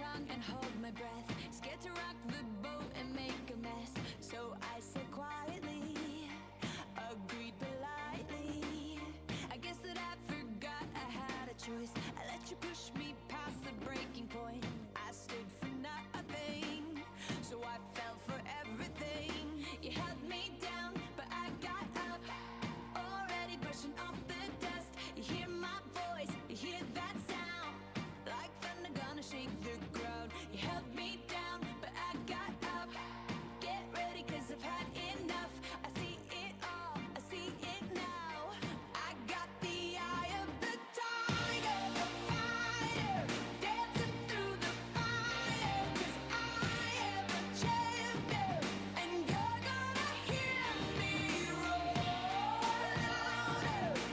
tongue and hold my breath. Scared to rock the boat and make a mess. So I said quietly, agreed politely. I guess that I forgot I had a choice. I let you push me past the breaking point. I stood for nothing, so I fell for everything. You held me down, but I got up, already brushing off the dust. You hear my voice, you hear that sound, like thunder gonna shake the ground. You held me down, but I got up. Get ready, 'cause I've had enough. I see it all, I see it now. I got the eye of the tiger, the fighter, dancing through the fire. 'Cause I am a champion, and you're gonna hear me roar louder.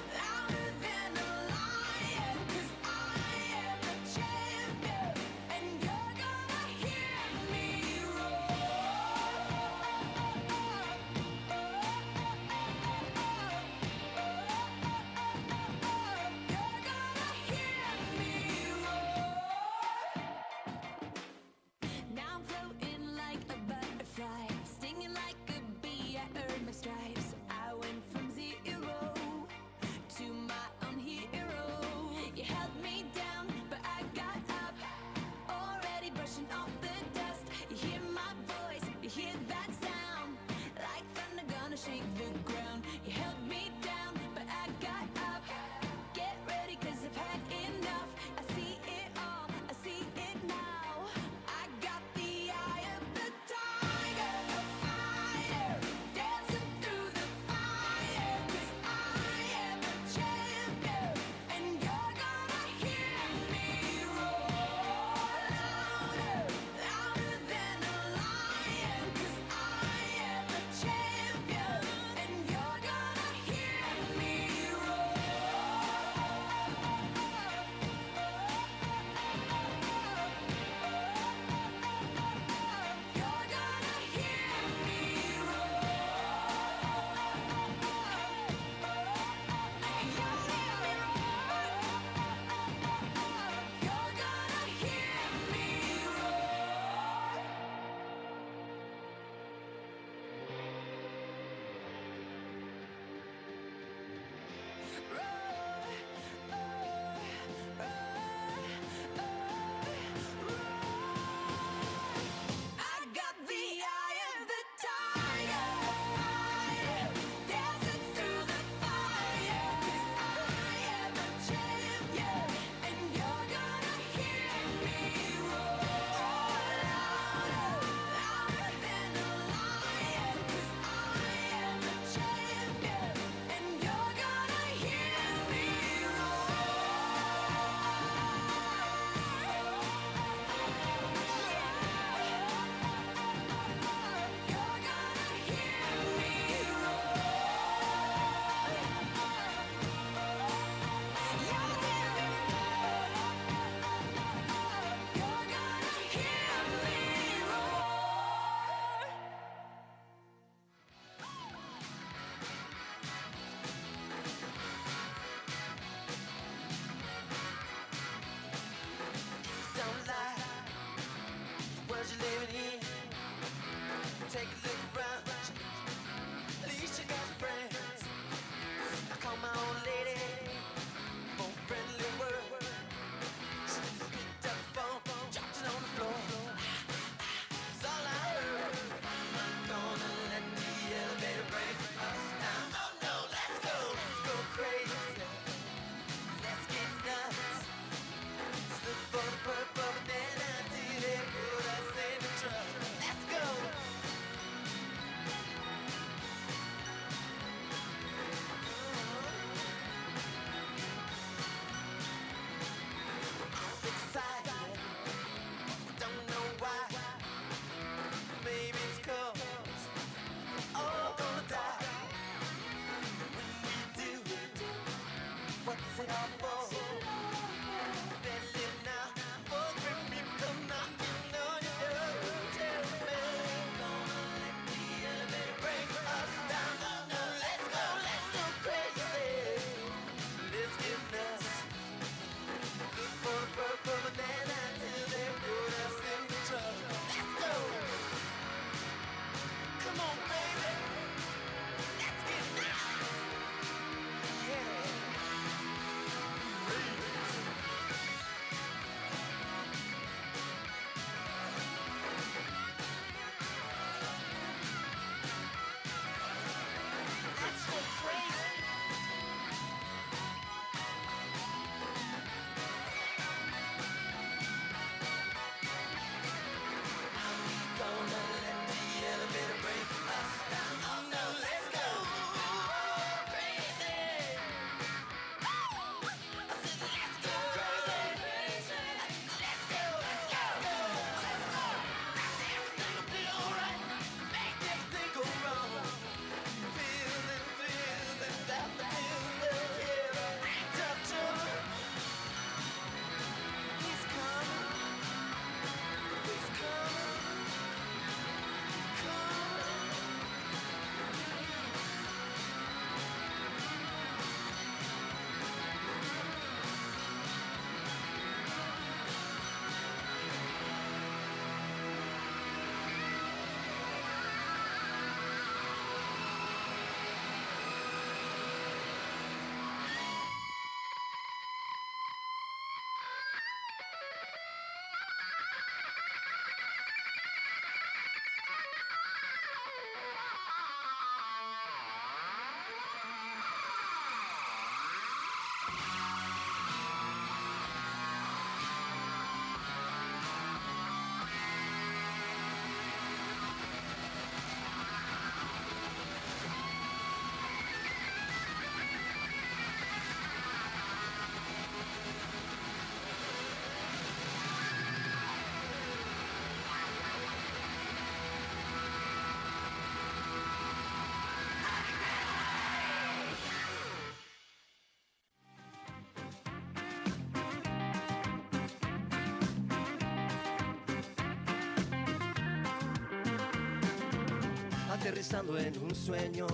aterrizando en un sueño,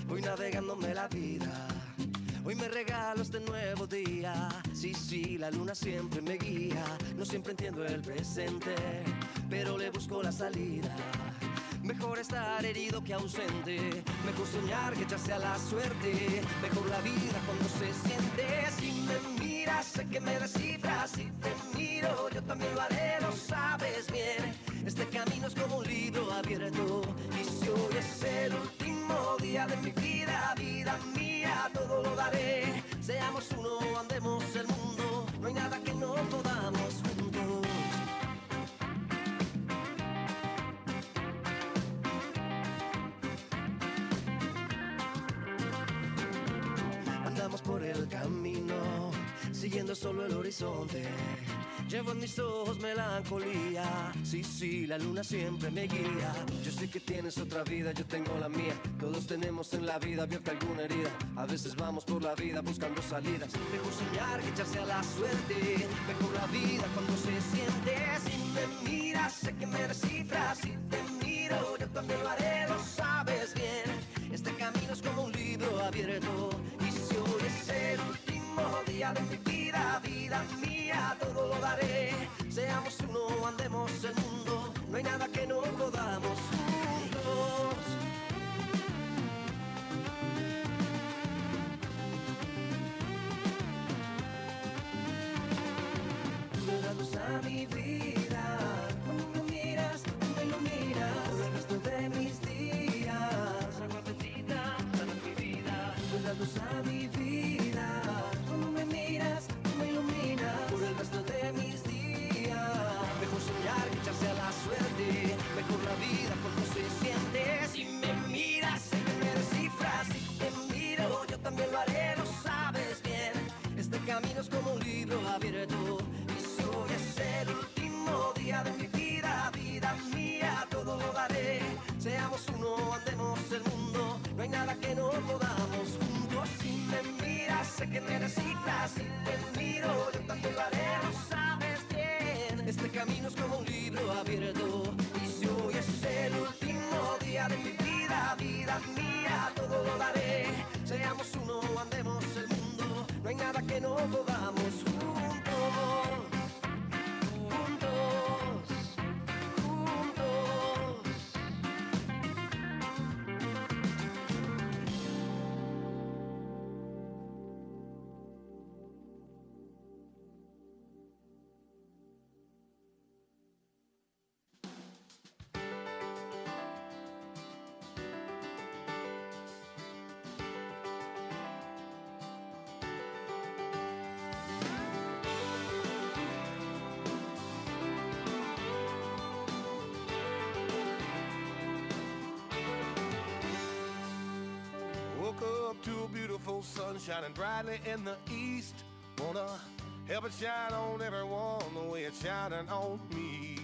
voy navegándome la vida. Hoy me regalo este nuevo día. Sí, sí, la luna siempre me guía. No siempre entiendo el presente, pero le busco la salida. Mejor estar herido que ausente, mejor soñar que echarse a la suerte. Mejor la vida cuando se siente. Si me miras, sé que me descifras. Si te miro, yo también lo haré, lo sabes bien. Este camino es como un libro abierto. Y si hoy es el último día de mi vida, vida mía, todo lo daré. Seamos uno, andemos el mundo. No hay nada que no podamos juntos. Andamos por el camino, siguiendo solo el horizonte. Llevo en mis ojos melancolía. Sí, sí, la luna siempre me guía. Yo sé que tienes otra vida, yo tengo la mía. Todos tenemos en la vida abierta alguna herida. A veces vamos por la vida buscando salidas. Mejor soñar que echarse a la suerte. Mejor la vida cuando se siente. Si me miras, sé que me descifras. Si te miro, yo también lo haré, lo sabes bien. Este camino es como un libro abierto. Y si hoy es el último día de mi vida, vida mía, todo lo daré. Seamos uno, andemos el mundo. No hay nada que no podamos juntos. Tú le das luz a mi vida. Cuando me miras, tú me iluminas. Por el resto de mis días, agua bendita, sana mi vida. Tú le das luz a mi vida. Cuando me miras, tú me iluminas. Por el resto de mis días. Mejor soñar que echarse a la suerte. Mejor la vida cuando se siente. Si me miras, sé que me descifras. Si te miro, yo también lo haré, lo sabes bien. Este camino es como un libro abierto. Y si hoy es el último día de mi vida, vida mía, todo lo daré. Seamos uno, andemos el mundo. No hay nada que no podamos juntos. Si me miras, sé que me descifras. Si te miro, yo también lo haré, lo sabes bien. Este camino es como un libro abierto. Y si hoy es el último día de mi vida, vida mía, todo lo daré. Seamos uno, andemos el mundo. No hay nada que no podamos juntos. Juntos. Juntos. Woke up to a beautiful sun shining brightly in the east. Wanna help it shine on everyone the way it's shining on me.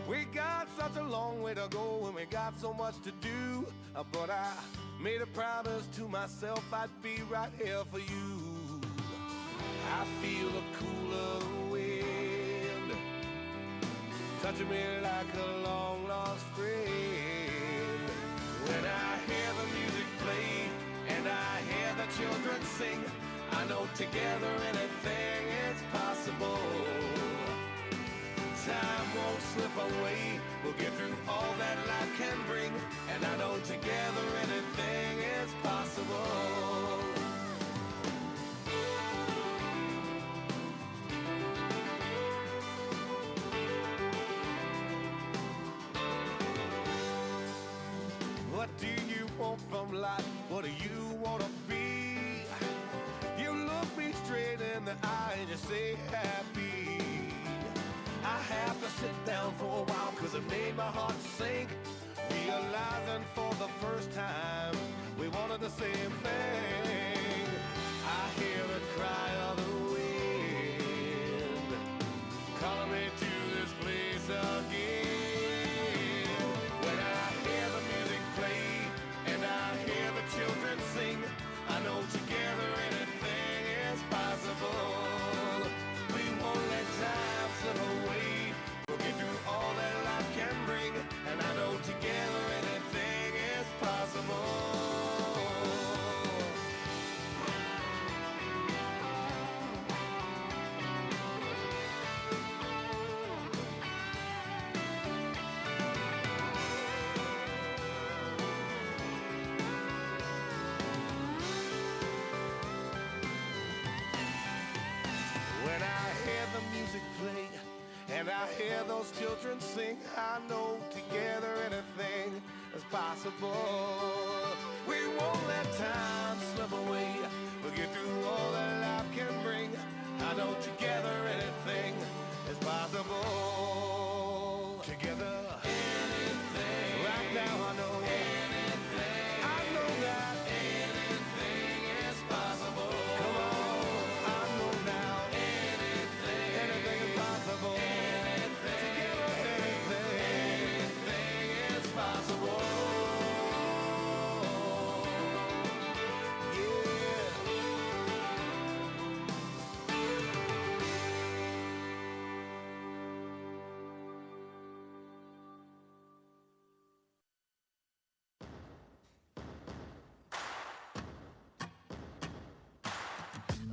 We got such a long way to go and we got so much to do. But I made a promise to myself I'd be right here for you. I feel the cool of the wind touching me like a long lost friend. When I hear the music play and I hear the children sing, I know together anything is possible. Time won't slip away, we'll get through all that life can bring, and I know together anything is possible. What do you want from life? What do you want to be? You look me straight in the eye and you say happy. I have to sit down for a while cause it made my heart sink, realizing for the first time we wanted the same thing. I hear the cry of the wind calling me to this place again. When I hear the music play and I hear the children sing, I know together anything is possible. We won't let time slip away, we'll get through all that life can bring, and I know together anything And I hear those children sing, I know together anything is possible. We won't let time slip away. We'll get through all that life can bring. I know together anything is possible. Together, anything. Right now I know anything. I know that anything is possible. Come on, I know now anything is possible. Together, anything is possible.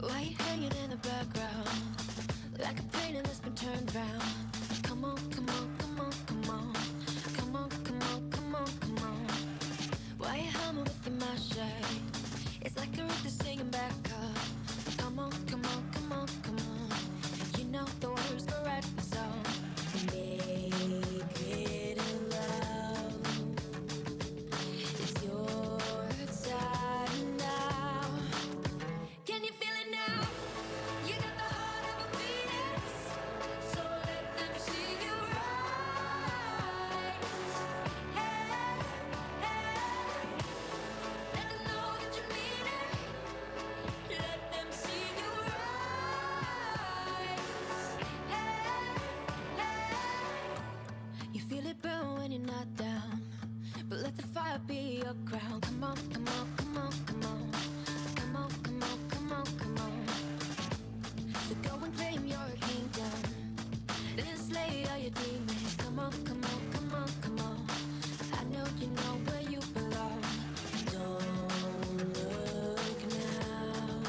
Why you hanging in the background like a painting that's been turned round? Come on, come on, come on, come on. Come on, come on, come on, come on. Why you humming with the machete? It's like a rhythm singing back up. Come on, come on, come on, come on. You know the words go right the song. Make it loud. It's your time now. Can you feel it now? You got the heart of a phoenix, so let them see you rise. Hey, hey, let them know that you mean it. Let them see you rise. Hey, hey, you feel it burn when you're not down, but let the fire be your crown. Come on, come on, come on, come on. Come on, come on, come on, come on. So go and claim your kingdom, then slay all your demons. Come on, come on, come on, come on. I know you know where you belong. Don't look now,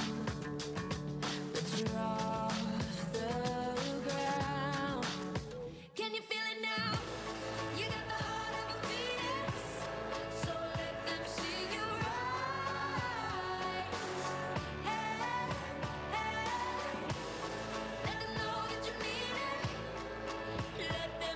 but you're off the ground. Can you feel it now? You got the heart of a phoenix, so let them see you rise. Hey, hey, let them know that you mean it. Let them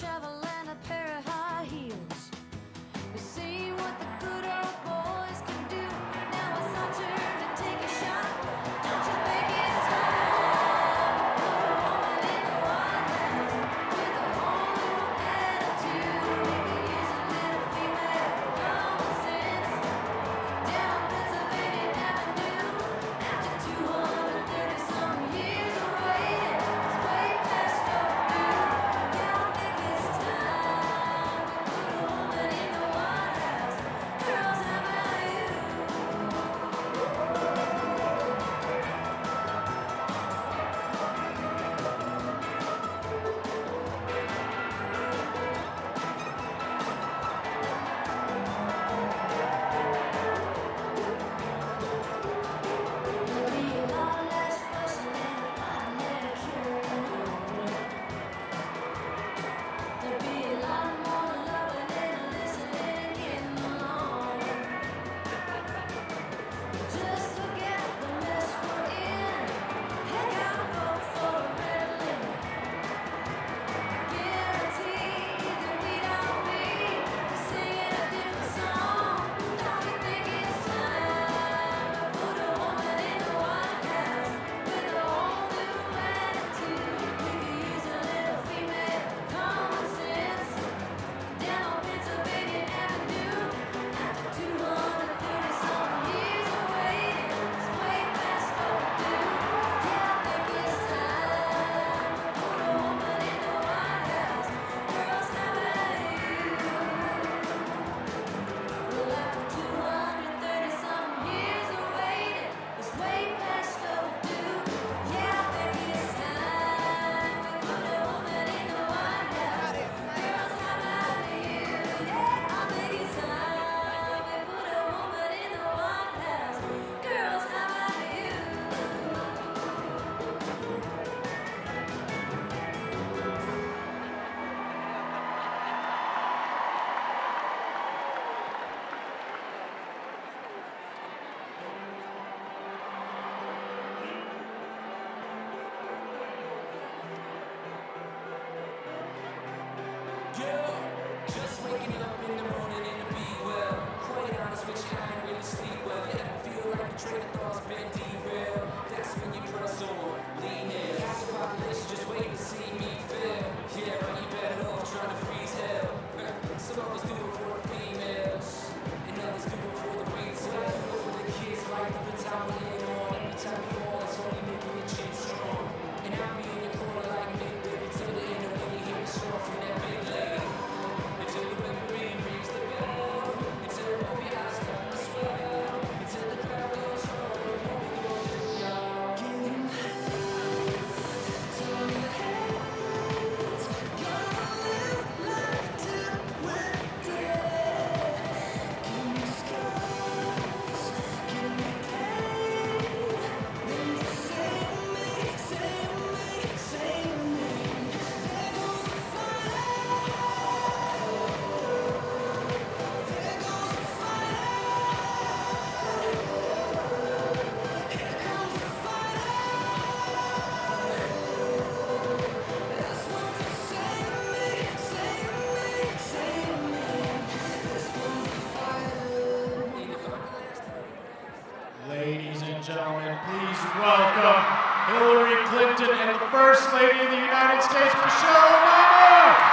shovel and a pair of high heels. We see what the good old boys can do. Now it's our turn to take a shot. Don't you think it's time to put a woman in the White House with a whole new attitude? We could use a little female common sense down Pennsylvania Avenue. After 230-some years of waiting, it's way past overdue. Yeah, I think it's time to put a woman in the White House. Girls, how about you? There'll be a lot less fussing and fighting and carrying on. There'll be a lot more loving and listening and getting along. Just forget the mess we're in. Heck, I'll vote for Ritalin. I guarantee that we'd all be singing a different song. Don't you think it's time to put a woman in the White House with a whole new attitude? We could use a little female common sense down on Pennsylvania Avenue. After 230-some years of waiting, it's way past overdue. Yeah, I think it's time to put a woman in the White House. Girls, how about you? Well, after 230-some years of waiting, it's way past overdue. Yeah, I think it's time to put a woman in the White House. Girls, how about you? Yeah, I think it's time to put a woman in the White House. Girls, how about you? Just waking up in the morning and to be well. Quite honest with you, I ain't really sleep well. Yeah, I feel like the train of thought's been derailed. That's when you press on, lean in. So population just waiting to see me fail. Yeah, right, you better off trying to freeze hell. Some of us do it for the females, and others do it for the retail. I do it for the kids like the battalion on. Every time you fall, it's only making your chin strong. And I'll be in the corner like Mick, baby, till the end of when you hear me strong from that big lady. Until the memory rings the bell, until the movie I start to swell, until the crowd goes home, and we go to the yard. Ladies and gentlemen, please welcome Hillary Clinton and the First Lady of the United States, Michelle Obama.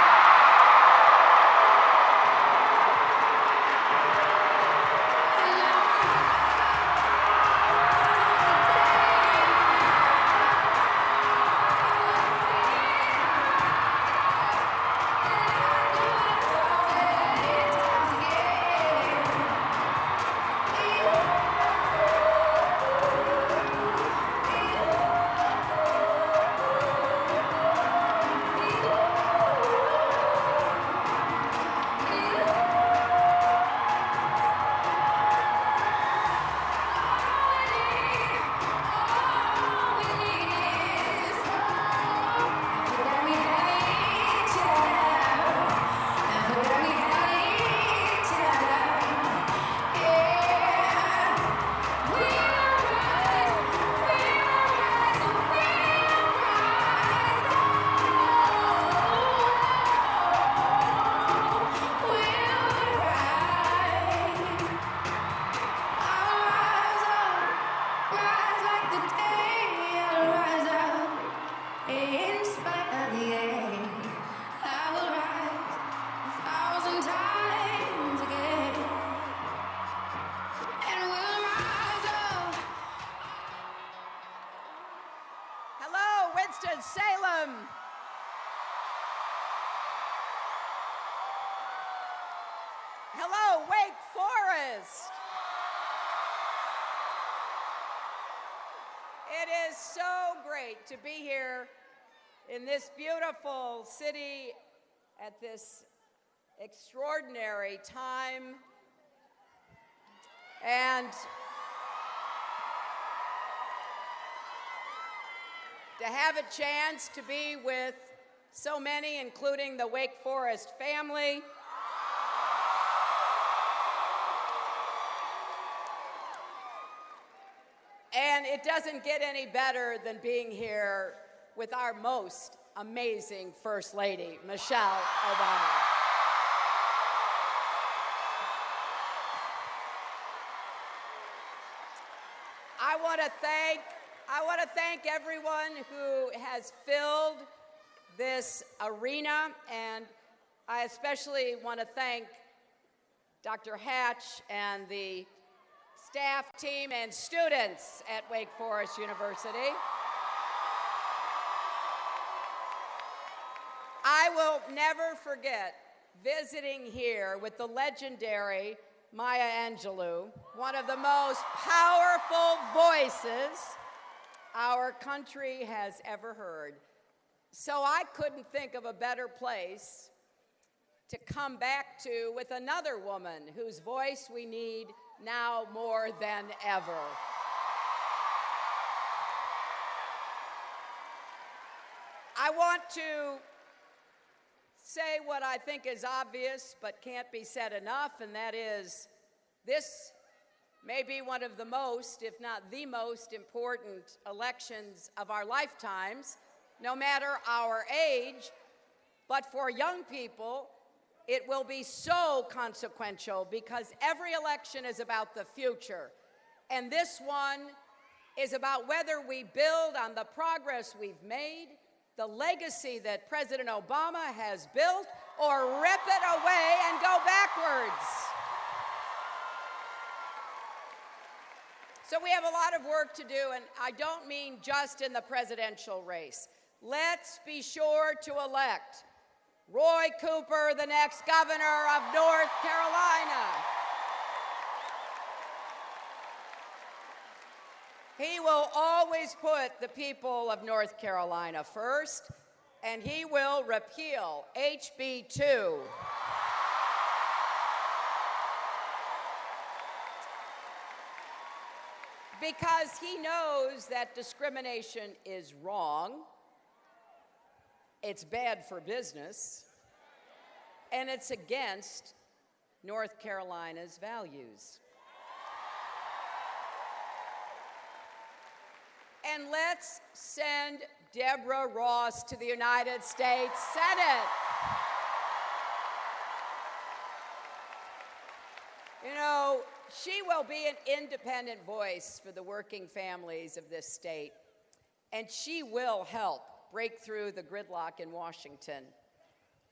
Hello, Wake Forest. It is so great to be here in this beautiful city at this extraordinary time. And to have a chance to be with so many, including the Wake Forest family. And it doesn't get any better than being here with our most amazing First Lady, Michelle Obama. I want to thank everyone who has filled this arena, and I especially want to thank Dr. Hatch and the staff team and students at Wake Forest University. I will never forget visiting here with the legendary Maya Angelou, one of the most powerful voices our country has ever heard. So I couldn't think of a better place to come back to with another woman whose voice we need now more than ever. I want to say what I think is obvious but can't be said enough, and that is this may be one of the most, if not the most important elections of our lifetimes, no matter our age, but for young people, it will be so consequential because every election is about the future. And this one is about whether we build on the progress we've made, the legacy that President Obama has built, or rip it away and go backwards. So we have a lot of work to do, and I don't mean just in the presidential race. Let's be sure to elect Roy Cooper, the next governor of North Carolina. He will always put the people of North Carolina first, and he will repeal HB 2. Because he knows that discrimination is wrong, it's bad for business, and it's against North Carolina's values. And let's send Deborah Ross to the United States Senate. You know, she will be an independent voice for the working families of this state, and she will help break through the gridlock in Washington.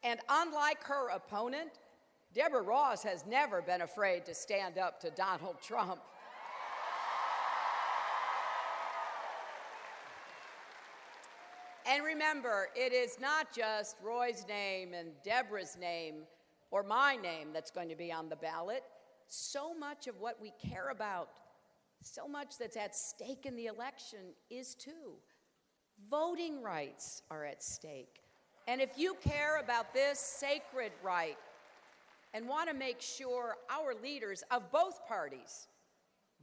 And unlike her opponent, Deborah Ross has never been afraid to stand up to Donald Trump. And remember, it is not just Roy's name and Deborah's name or my name that's going to be on the ballot. So much of what we care about, so much that's at stake in the election is too. Voting rights are at stake. And if you care about this sacred right and want to make sure our leaders of both parties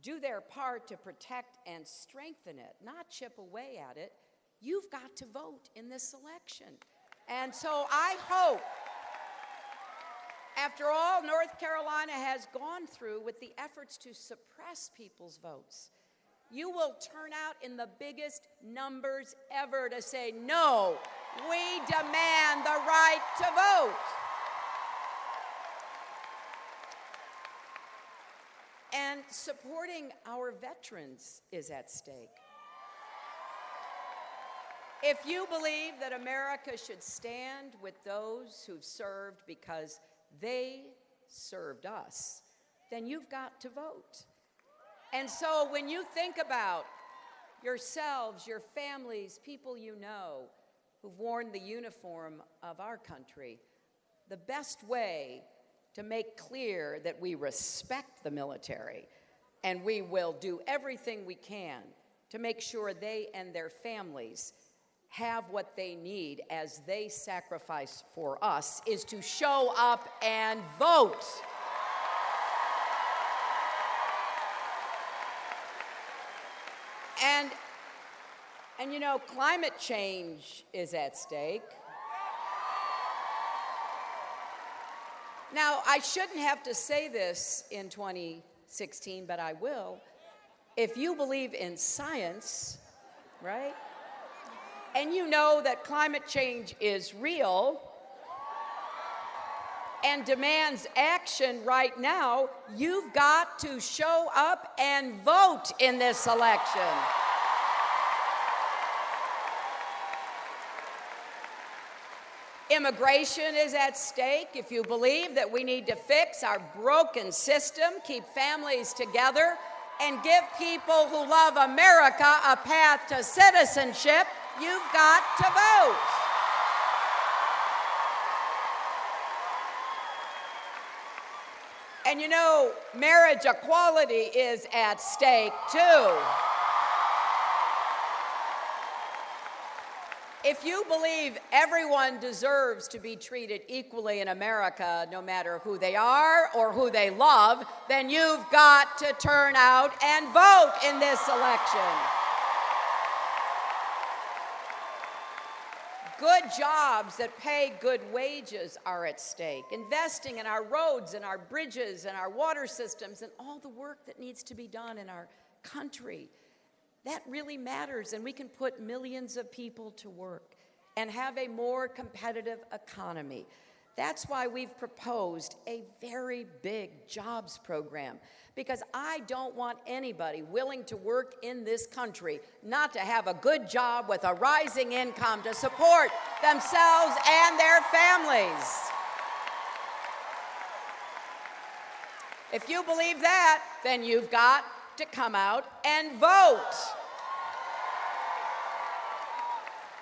do their part to protect and strengthen it, not chip away at it, you've got to vote in this election. And so I hope, after all North Carolina has gone through with the efforts to suppress people's votes, you will turn out in the biggest numbers ever to say, no, we demand the right to vote. And supporting our veterans is at stake. If you believe that America should stand with those who've served because they served us, then you've got to vote. And so when you think about yourselves, your families, people you know who've worn the uniform of our country, the best way to make clear that we respect the military, and we will do everything we can to make sure they and their families have what they need as they sacrifice for us, is to show up and vote. And you know, climate change is at stake. Now, I shouldn't have to say this in 2016, but I will. If you believe in science, right, and you know that climate change is real and demands action right now, you've got to show up and vote in this election. Immigration is at stake. If you believe that we need to fix our broken system, keep families together, and give people who love America a path to citizenship, you've got to vote. And you know, marriage equality is at stake too. If you believe everyone deserves to be treated equally in America, no matter who they are or who they love, then you've got to turn out and vote in this election. Good jobs that pay good wages are at stake. Investing in our roads and our bridges and our water systems and all the work that needs to be done in our country. That really matters, and we can put millions of people to work and have a more competitive economy. That's why we've proposed a very big jobs program, because I don't want anybody willing to work in this country not to have a good job with a rising income to support themselves and their families. If you believe that, then you've got to come out and vote.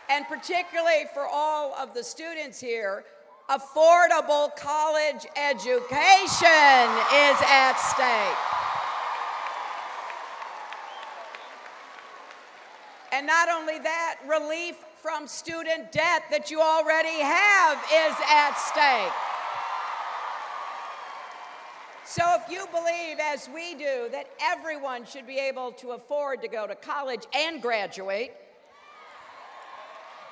And particularly for all of the students here, affordable college education is at stake. And not only that, relief from student debt that you already have is at stake. So if you believe, as we do, that everyone should be able to afford to go to college and graduate,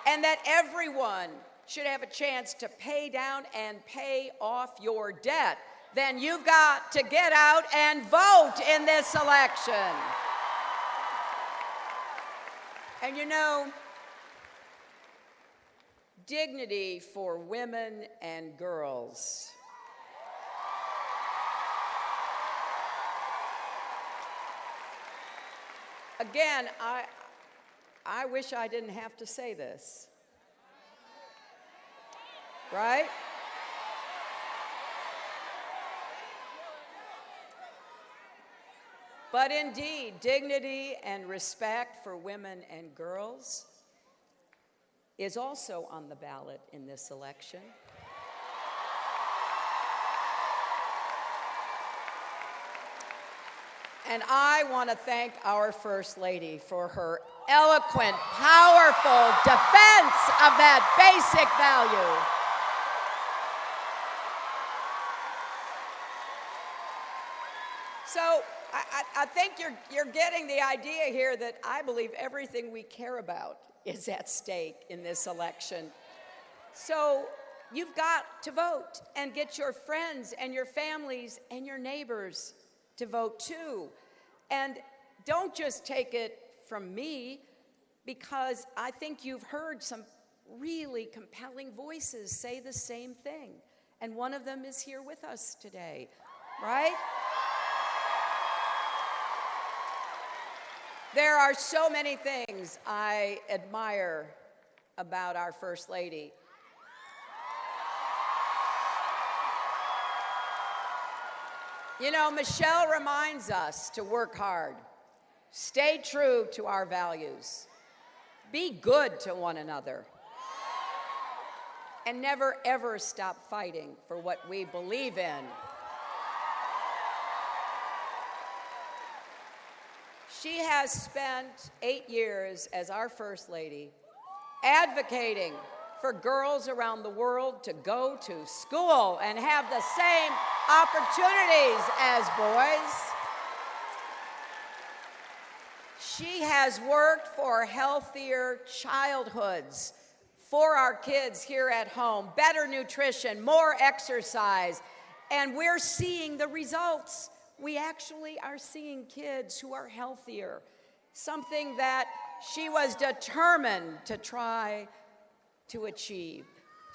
and that everyone should have a chance to pay down and pay off your debt, then you've got to get out and vote in this election. And you know, dignity for women and girls. Again, I wish I didn't have to say this, right? But indeed, dignity and respect for women and girls is also on the ballot in this election. And I want to thank our First Lady for her eloquent, powerful defense of that basic value. So I think you're getting the idea here that I believe everything we care about is at stake in this election. So you've got to vote and get your friends and your families and your neighbors to vote too. And don't just take it from me, because I think you've heard some really compelling voices say the same thing. And one of them is here with us today, right? There are so many things I admire about our First Lady. You know, Michelle reminds us to work hard, stay true to our values, be good to one another, and never ever stop fighting for what we believe in. She has spent 8 years as our First Lady advocating for girls around the world to go to school and have the same opportunities as boys. She has worked for healthier childhoods for our kids here at home, better nutrition, more exercise, and we're seeing the results. We actually are seeing kids who are healthier, something that she was determined to try to achieve.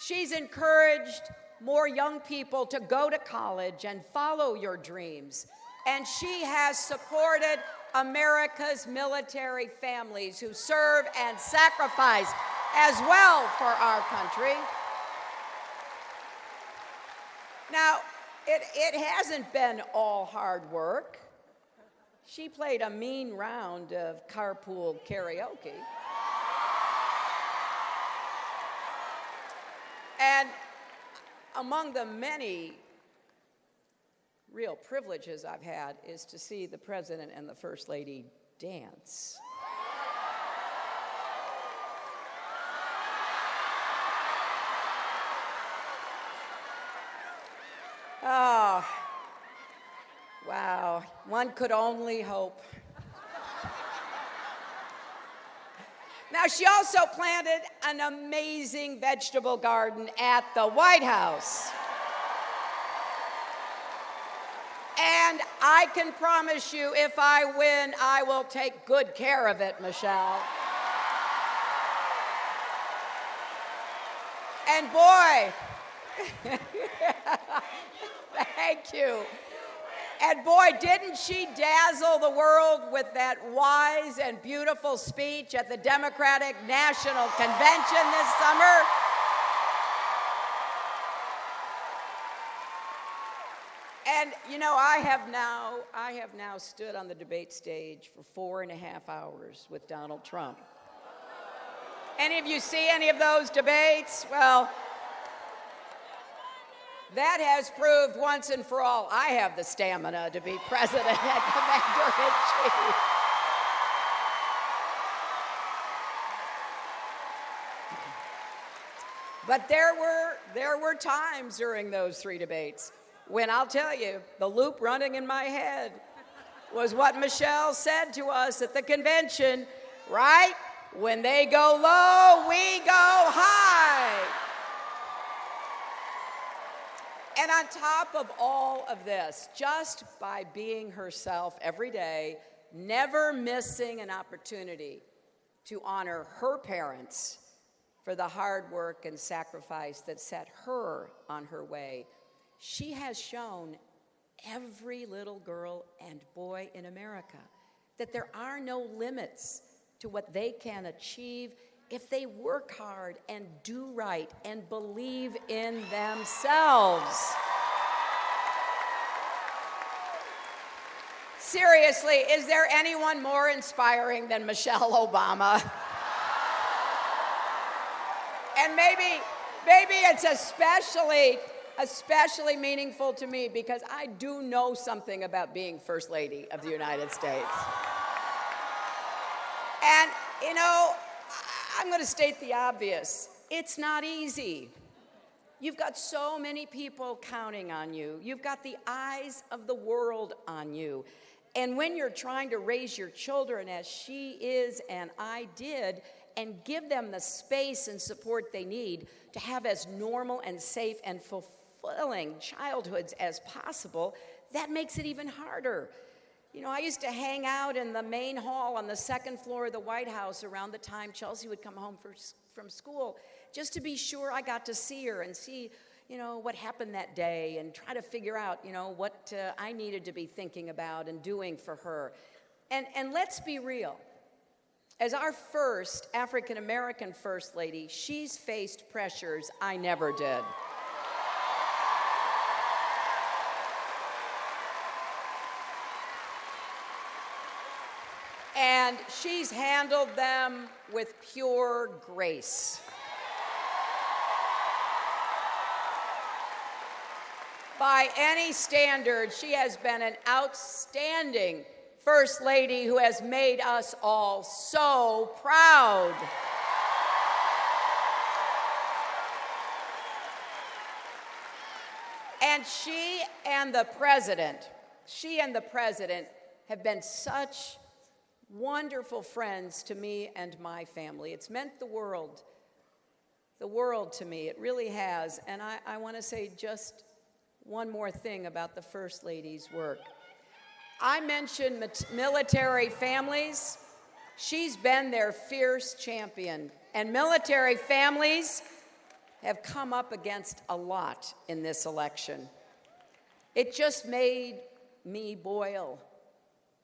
She's encouraged more young people to go to college and follow your dreams, and she has supported America's military families who serve and sacrifice as well for our country. Now, it hasn't been all hard work. She played a mean round of carpool karaoke. And among the many real privileges I've had is to see the President and the First Lady dance. Oh, wow, one could only hope. Now, she also planted an amazing vegetable garden at the White House. And I can promise you, if I win, I will take good care of it, Michelle. And boy, thank you. And boy, didn't she dazzle the world with that wise and beautiful speech at the Democratic National Convention this summer? And you know, I have now stood on the debate stage for 4.5 hours with Donald Trump. Any of you see any of those debates? Well, that has proved once and for all I have the stamina to be president and commander-in-chief. But there were times during those 3 debates when, I'll tell you, the loop running in my head was what Michelle said to us at the convention, right? When they go low, we go high. And on top of all of this, just by being herself every day, never missing an opportunity to honor her parents for the hard work and sacrifice that set her on her way, she has shown every little girl and boy in America that there are no limits to what they can achieve if they work hard and do right and believe in themselves. Seriously, is there anyone more inspiring than Michelle Obama? And maybe it's especially meaningful to me because I do know something about being First Lady of the United States. And, you know, I'm going to state the obvious. It's not easy. You've got so many people counting on you. You've got the eyes of the world on you. And when you're trying to raise your children as she is and I did, and give them the space and support they need to have as normal and safe and fulfilling childhoods as possible, that makes it even harder. You know, I used to hang out in the main hall on the 2nd floor of the White House around the time Chelsea would come home from school, just to be sure I got to see her and see, you know, what happened that day and try to figure out, you know, what I needed to be thinking about and doing for her. And let's be real. As our first African-American First Lady, she's faced pressures I never did. And she's handled them with pure grace. By any standard, she has been an outstanding First Lady who has made us all so proud. And she and the president have been such wonderful friends to me and my family. It's meant the world to me. It really has. And I want to say just one more thing about the First Lady's work. I mentioned military families. She's been their fierce champion. And military families have come up against a lot in this election. It just made me boil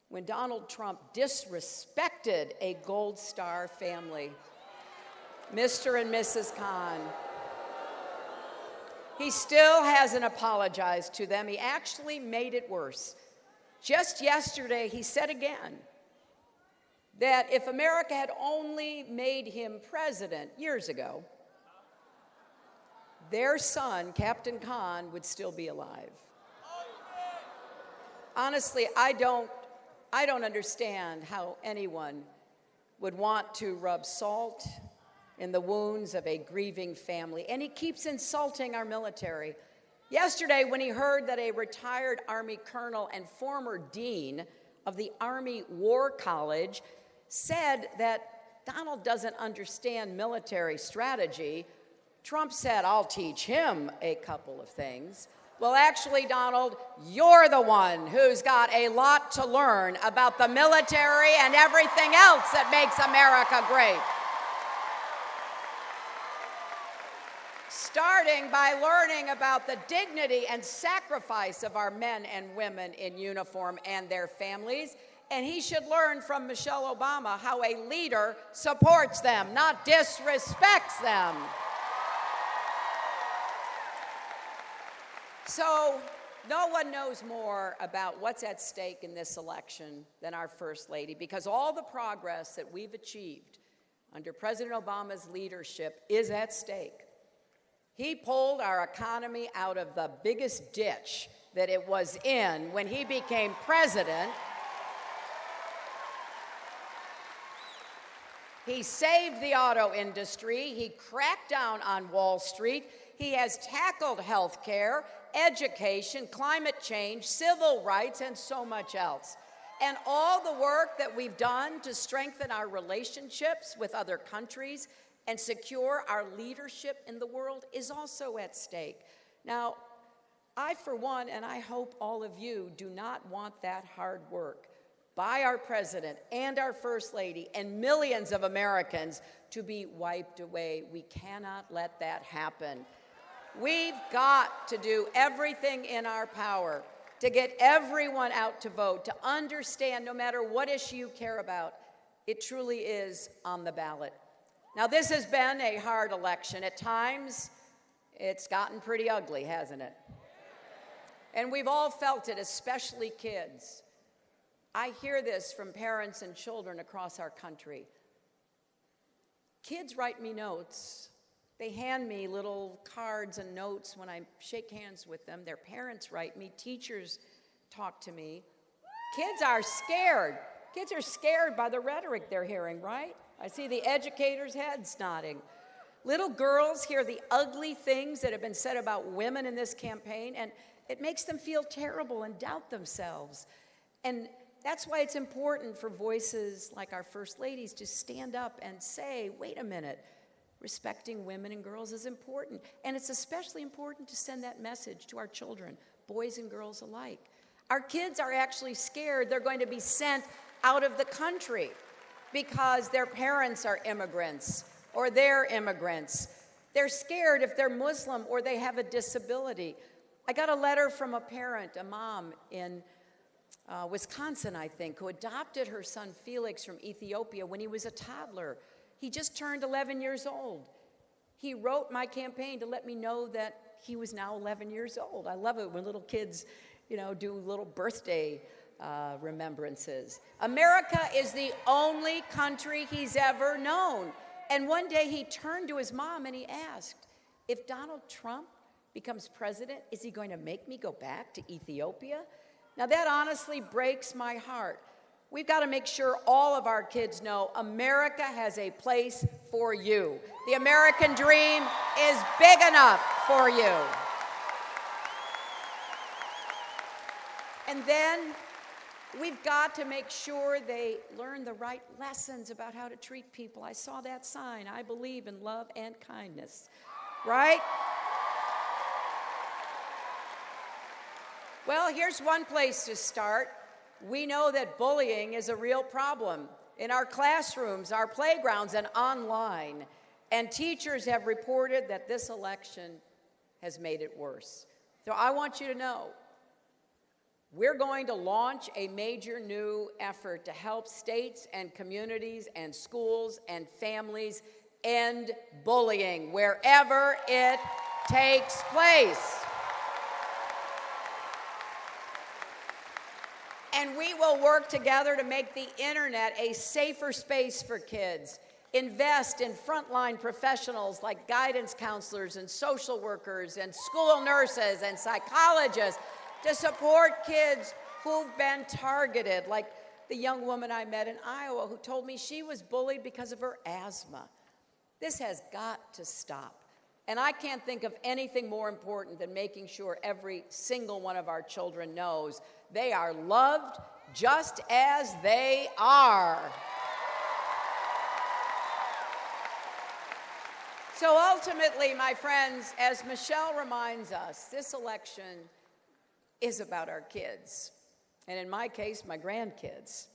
when Donald Trump disrespected a Gold Star family, Mr. and Mrs. Khan. He still hasn't apologized to them. He actually made it worse. Just yesterday, he said again that if America had only made him president years ago, their son, Captain Khan, would still be alive. Honestly, I don't understand how anyone would want to rub salt in the wounds of a grieving family. And he keeps insulting our military. Yesterday, when he heard that a retired Army colonel and former dean of the Army War College said that Donald doesn't understand military strategy, Trump said, "I'll teach him a couple of things." Well, actually, Donald, you're the one who's got a lot to learn about the military and everything else that makes America great. Starting by learning about the dignity and sacrifice of our men and women in uniform and their families. And he should learn from Michelle Obama how a leader supports them, not disrespects them. So no one knows more about what's at stake in this election than our First Lady, because all the progress that we've achieved under President Obama's leadership is at stake. He pulled our economy out of the biggest ditch that it was in when he became president. He saved the auto industry. He cracked down on Wall Street. He has tackled health care, education, climate change, civil rights, and so much else. And all the work that we've done to strengthen our relationships with other countries and secure our leadership in the world is also at stake. Now, I, for one, and I hope all of you, do not want that hard work by our president and our First Lady and millions of Americans to be wiped away. We cannot let that happen. We've got to do everything in our power to get everyone out to vote, to understand no matter what issue you care about, it truly is on the ballot. Now, this has been a hard election. At times, it's gotten pretty ugly, hasn't it? And we've all felt it, especially kids. I hear this from parents and children across our country. Kids write me notes. They hand me little cards and notes when I shake hands with them. Their parents write me. Teachers talk to me. Kids are scared. Kids are scared by the rhetoric they're hearing, right? I see the educators' heads nodding. Little girls hear the ugly things that have been said about women in this campaign, and it makes them feel terrible and doubt themselves. And that's why it's important for voices like our First Ladies to stand up and say, wait a minute, respecting women and girls is important. And it's especially important to send that message to our children, boys and girls alike. Our kids are actually scared they're going to be sent out of the country because their parents are immigrants or they're immigrants. They're scared if they're Muslim or they have a disability. I got a letter from a parent, a mom in Wisconsin, I think, who adopted her son Felix from Ethiopia when he was a toddler. He just turned 11 years old. He wrote my campaign to let me know that he was now 11 years old. I love it when little kids, do little birthday remembrances. America is the only country he's ever known. And one day he turned to his mom and he asked, if Donald Trump becomes president, is he going to make me go back to Ethiopia? Now that honestly breaks my heart. We've got to make sure all of our kids know America has a place for you. The American dream is big enough for you. And then we've got to make sure they learn the right lessons about how to treat people. I saw that sign, I believe in love and kindness, right? Well, here's one place to start. We know that bullying is a real problem in our classrooms, our playgrounds, and online. And teachers have reported that this election has made it worse. So I want you to know, we're going to launch a major new effort to help states and communities and schools and families end bullying wherever it takes place. And we will work together to make the internet a safer space for kids. Invest in frontline professionals like guidance counselors and social workers and school nurses and psychologists to support kids who've been targeted, like the young woman I met in Iowa who told me she was bullied because of her asthma. This has got to stop. And I can't think of anything more important than making sure every single one of our children knows they are loved just as they are. So ultimately, my friends, as Michelle reminds us, this election is about our kids. And in my case, my grandkids.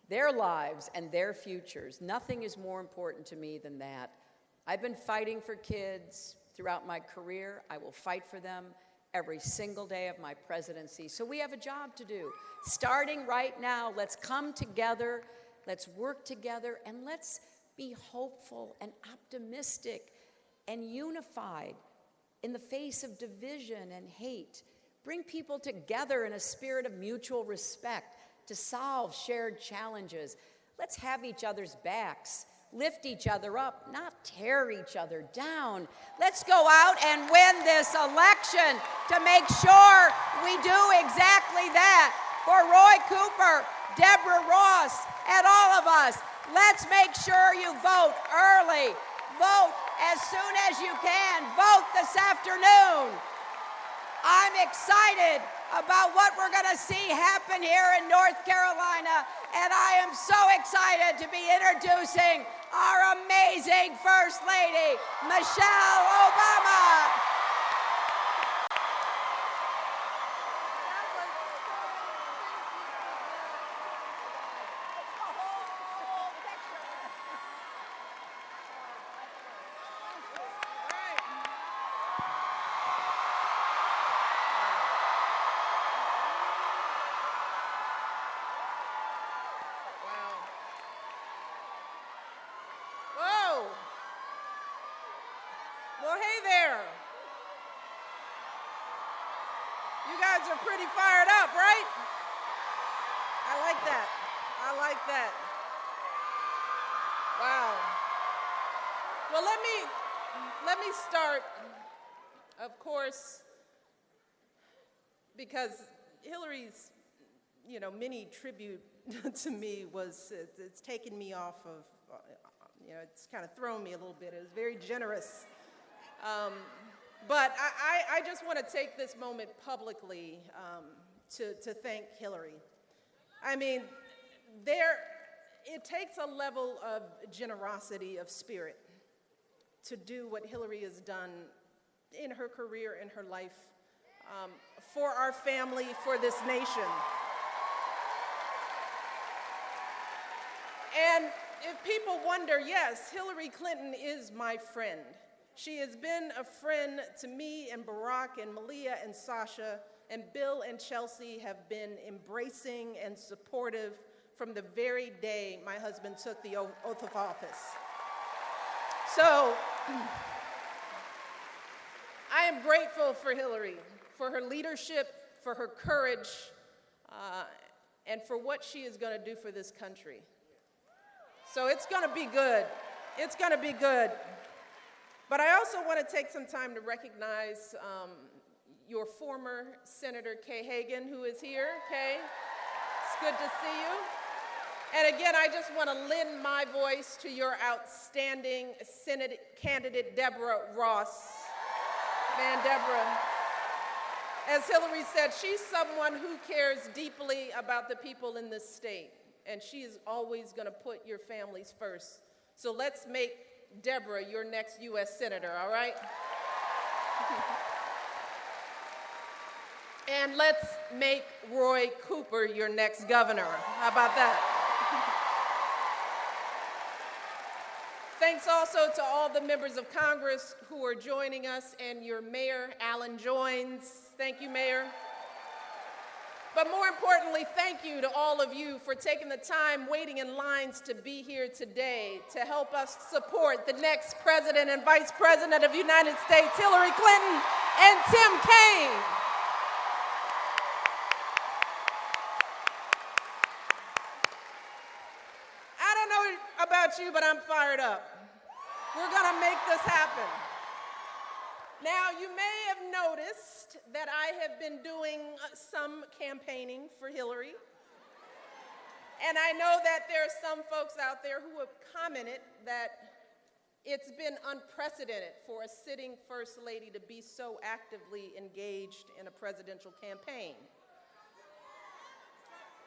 Their lives and their futures. Nothing is more important to me than that. I've been fighting for kids throughout my career. I will fight for them every single day of my presidency. So we have a job to do. Starting right now, let's come together, let's work together, and let's be hopeful and optimistic and unified in the face of division and hate. Bring people together in a spirit of mutual respect to solve shared challenges. Let's have each other's backs. Lift each other up, not tear each other down. Let's go out and win this election to make sure we do exactly that. For Roy Cooper, Deborah Ross, and all of us, let's make sure you vote early. Vote as soon as you can. Vote this afternoon. I'm excited about what we're going to see happen here in North Carolina, and I am so excited to be introducing our amazing First Lady, Michelle Obama. Well, hey there. You guys are pretty fired up, right? I like that. I like that. Wow. Well, let me start, of course, because Hillary's, mini tribute to me it's taken me off of, it's kind of thrown me a little bit. It was very generous. But I just want to take this moment publicly to thank Hillary. I mean, it takes a level of generosity of spirit to do what Hillary has done in her career, in her life, for our family, for this nation. And if people wonder, yes, Hillary Clinton is my friend. She has been a friend to me and Barack and Malia and Sasha, and Bill and Chelsea have been embracing and supportive from the very day my husband took the oath of office. So I am grateful for Hillary, for her leadership, for her courage, and for what she is going to do for this country. So it's going to be good. It's going to be good. But I also want to take some time to recognize your former Senator Kay Hagan, who is here. Kay, it's good to see you. And again, I just want to lend my voice to your outstanding Senate candidate, Deborah Ross. Man, Deborah, as Hillary said, she's someone who cares deeply about the people in this state, and she is always going to put your families first. So let's make Deborah your next U.S. Senator, all right? And let's make Roy Cooper your next governor. How about that? Thanks also to all the members of Congress who are joining us, and your mayor, Alan Joines. Thank you, Mayor. But more importantly, thank you to all of you for taking the time waiting in lines to be here today to help us support the next President and Vice President of the United States, Hillary Clinton and Tim Kaine. I don't know about you, but I'm fired up. We're going to make this happen. Now, you may have noticed that I have been doing some campaigning for Hillary. And I know that there are some folks out there who have commented that it's been unprecedented for a sitting First Lady to be so actively engaged in a presidential campaign.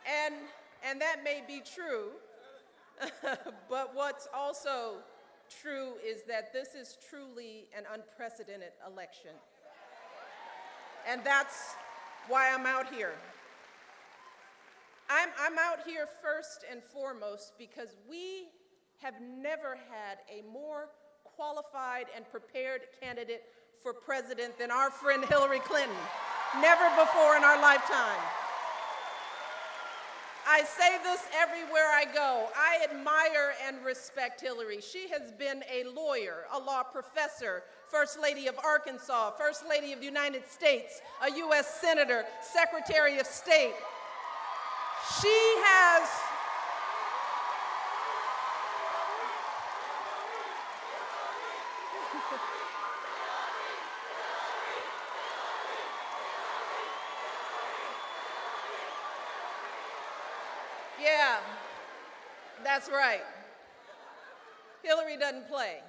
And that may be true, but what's also true is that this is truly an unprecedented election. And that's why I'm out here. I'm out here first and foremost because we have never had a more qualified and prepared candidate for president than our friend Hillary Clinton. Never before in our lifetime. I say this everywhere I go. I admire and respect Hillary. She has been a lawyer, a law professor, First Lady of Arkansas, First Lady of the United States, a U.S. Senator, Secretary of State. She has Yeah, that's right. Hillary doesn't play.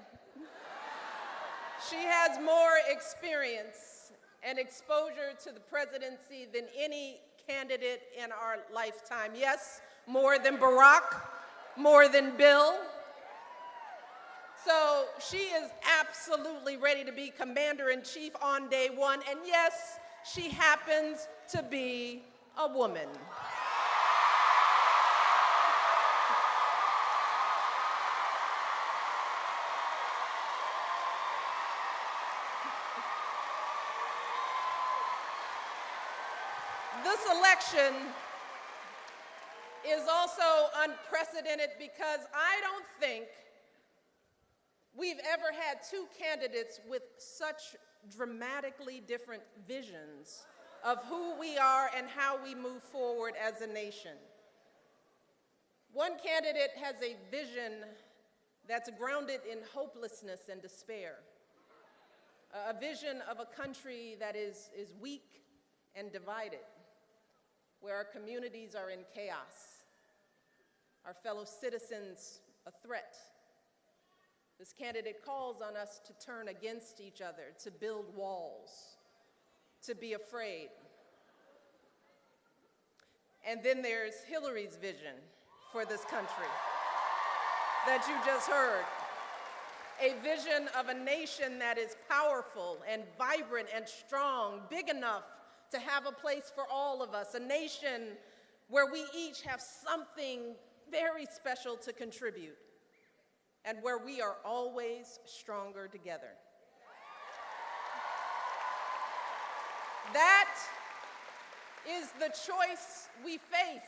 She has more experience and exposure to the presidency than any candidate in our lifetime. Yes, more than Barack, more than Bill. So she is absolutely ready to be commander-in-chief on day one. And yes, she happens to be a woman. This election is also unprecedented because I don't think we've ever had two candidates with such dramatically different visions of who we are and how we move forward as a nation. One candidate has a vision that's grounded in hopelessness and despair, a vision of a country that is weak and divided, where our communities are in chaos, our fellow citizens a threat. This candidate calls on us to turn against each other, to build walls, to be afraid. And then there's Hillary's vision for this country that you just heard. A vision of a nation that is powerful and vibrant and strong, big enough to have a place for all of us, a nation where we each have something very special to contribute, and where we are always stronger together. That is the choice we face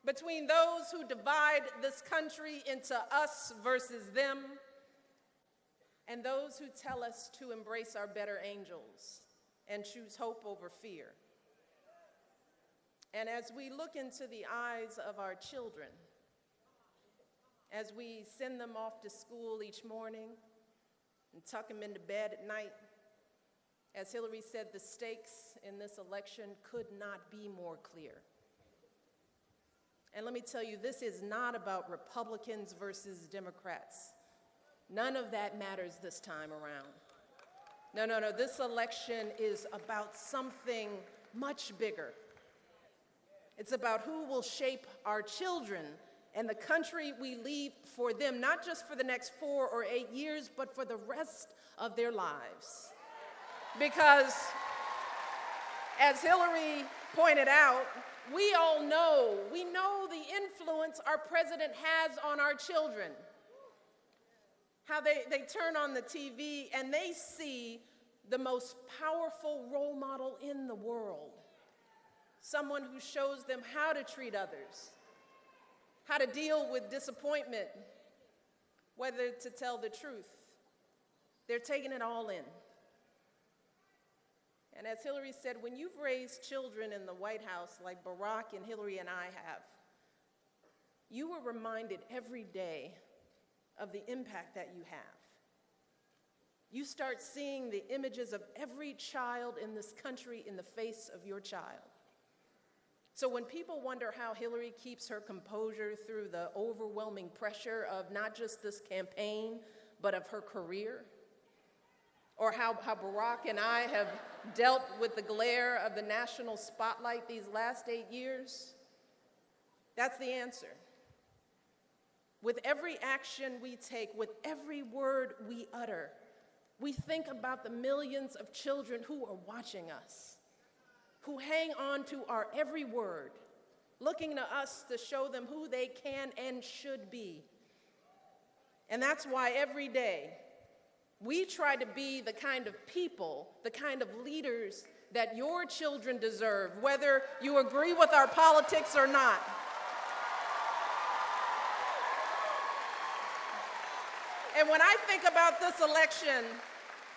between those who divide this country into us versus them, and those who tell us to embrace our better angels and choose hope over fear. And as we look into the eyes of our children, as we send them off to school each morning, and tuck them into bed at night. As Hillary said, the stakes in this election could not be more clear. And let me tell you, this is not about Republicans versus Democrats. None of that matters this time around. No, this election is about something much bigger. It's about who will shape our children and the country we leave for them, not just for the next 4 or 8 years, but for the rest of their lives. Because, as Hillary pointed out, we know the influence our president has on our children. How they turn on the TV and they see the most powerful role model in the world. Someone who shows them how to treat others, how to deal with disappointment, whether to tell the truth. They're taking it all in. And as Hillary said, when you've raised children in the White House like Barack and Hillary and I have, you are reminded every day of the impact that you have. You start seeing the images of every child in this country in the face of your child. So when people wonder how Hillary keeps her composure through the overwhelming pressure of not just this campaign, but of her career, or how Barack and I have dealt with the glare of the national spotlight these last 8 years, that's the answer. With every action we take, with every word we utter, we think about the millions of children who are watching us, who hang on to our every word, looking to us to show them who they can and should be. And that's why every day we try to be the kind of people, the kind of leaders that your children deserve, whether you agree with our politics or not. And when I think about this election,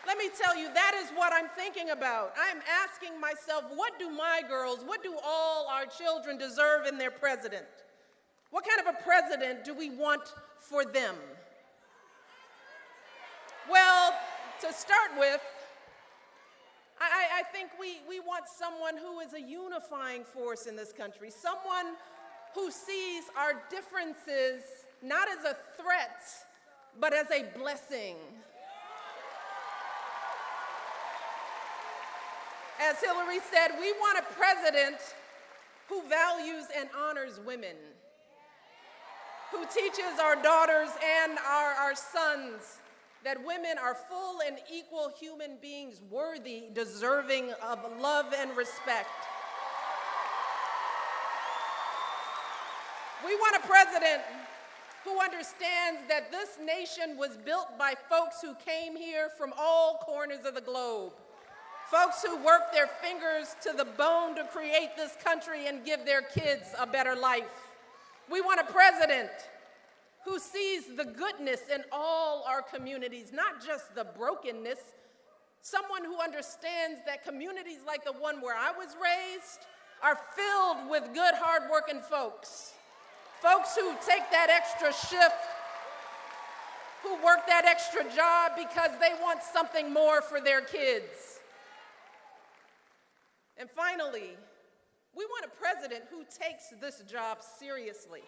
let me tell you, that is what I'm thinking about. I'm asking myself, what do my girls, what do all our children deserve in their president? What kind of a president do we want for them? Well, to start with, I think we want someone who is a unifying force in this country, someone who sees our differences not as a threat, but as a blessing. As Hillary said, we want a president who values and honors women, who teaches our daughters and our sons that women are full and equal human beings, worthy, deserving of love and respect. We want a president who understands that this nation was built by folks who came here from all corners of the globe, folks who worked their fingers to the bone to create this country and give their kids a better life. We want a president who sees the goodness in all our communities, not just the brokenness, someone who understands that communities like the one where I was raised are filled with good, hardworking folks, folks who take that extra shift, who work that extra job because they want something more for their kids. And finally, we want a president who takes this job seriously.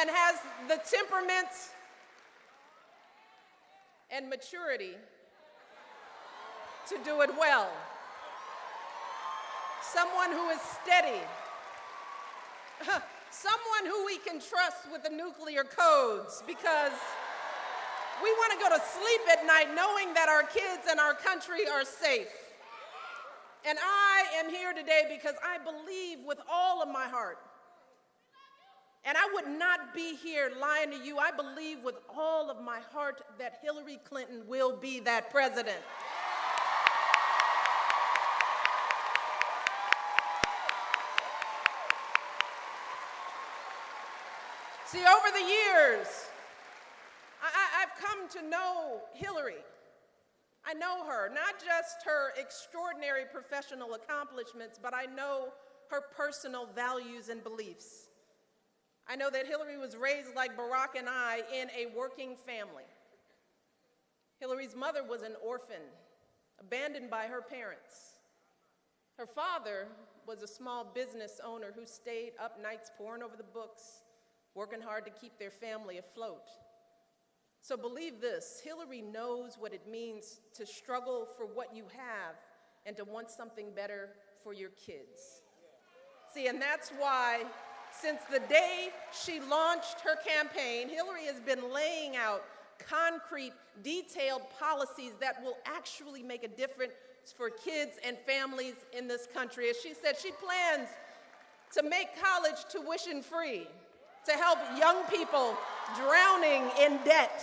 And has the temperament and maturity to do it well. Someone who is steady. Someone who we can trust with the nuclear codes, because we want to go to sleep at night knowing that our kids and our country are safe. And I am here today because I believe with all of my heart, and I would not be here lying to you, I believe with all of my heart that Hillary Clinton will be that president. See, over the years, I've come to know Hillary. I know her, not just her extraordinary professional accomplishments, but I know her personal values and beliefs. I know that Hillary was raised like Barack and I in a working family. Hillary's mother was an orphan, abandoned by her parents. Her father was a small business owner who stayed up nights poring over the books, working hard to keep their family afloat. So believe this, Hillary knows what it means to struggle for what you have and to want something better for your kids. See, and that's why since the day she launched her campaign, Hillary has been laying out concrete, detailed policies that will actually make a difference for kids and families in this country. As she said, she plans to make college tuition free, to help young people drowning in debt.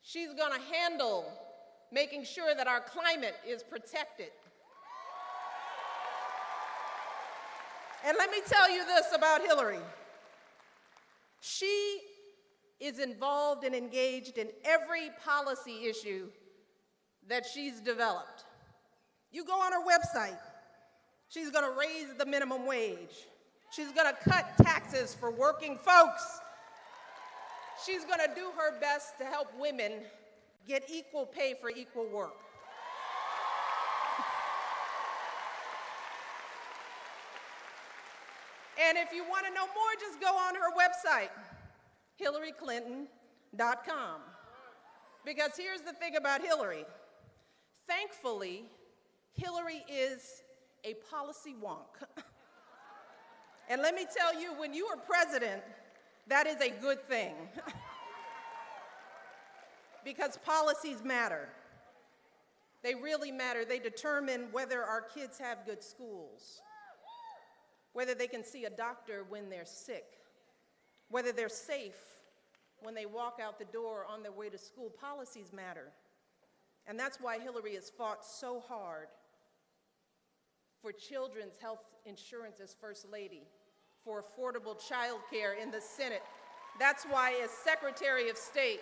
She's going to handle making sure that our climate is protected. And let me tell you this about Hillary. She is involved and engaged in every policy issue that she's developed. You go on her website, she's going to raise the minimum wage. She's going to cut taxes for working folks. She's going to do her best to help women get equal pay for equal work. And if you want to know more, just go on her website, HillaryClinton.com. Because here's the thing about Hillary. Thankfully, Hillary is a policy wonk. And let me tell you, when you are president, that is a good thing. Because policies matter. They really matter. They determine whether our kids have good schools, whether they can see a doctor when they're sick, whether they're safe when they walk out the door on their way to school. Policies matter. And that's why Hillary has fought so hard for children's health insurance as First Lady, for affordable child care in the Senate. That's why, as Secretary of State,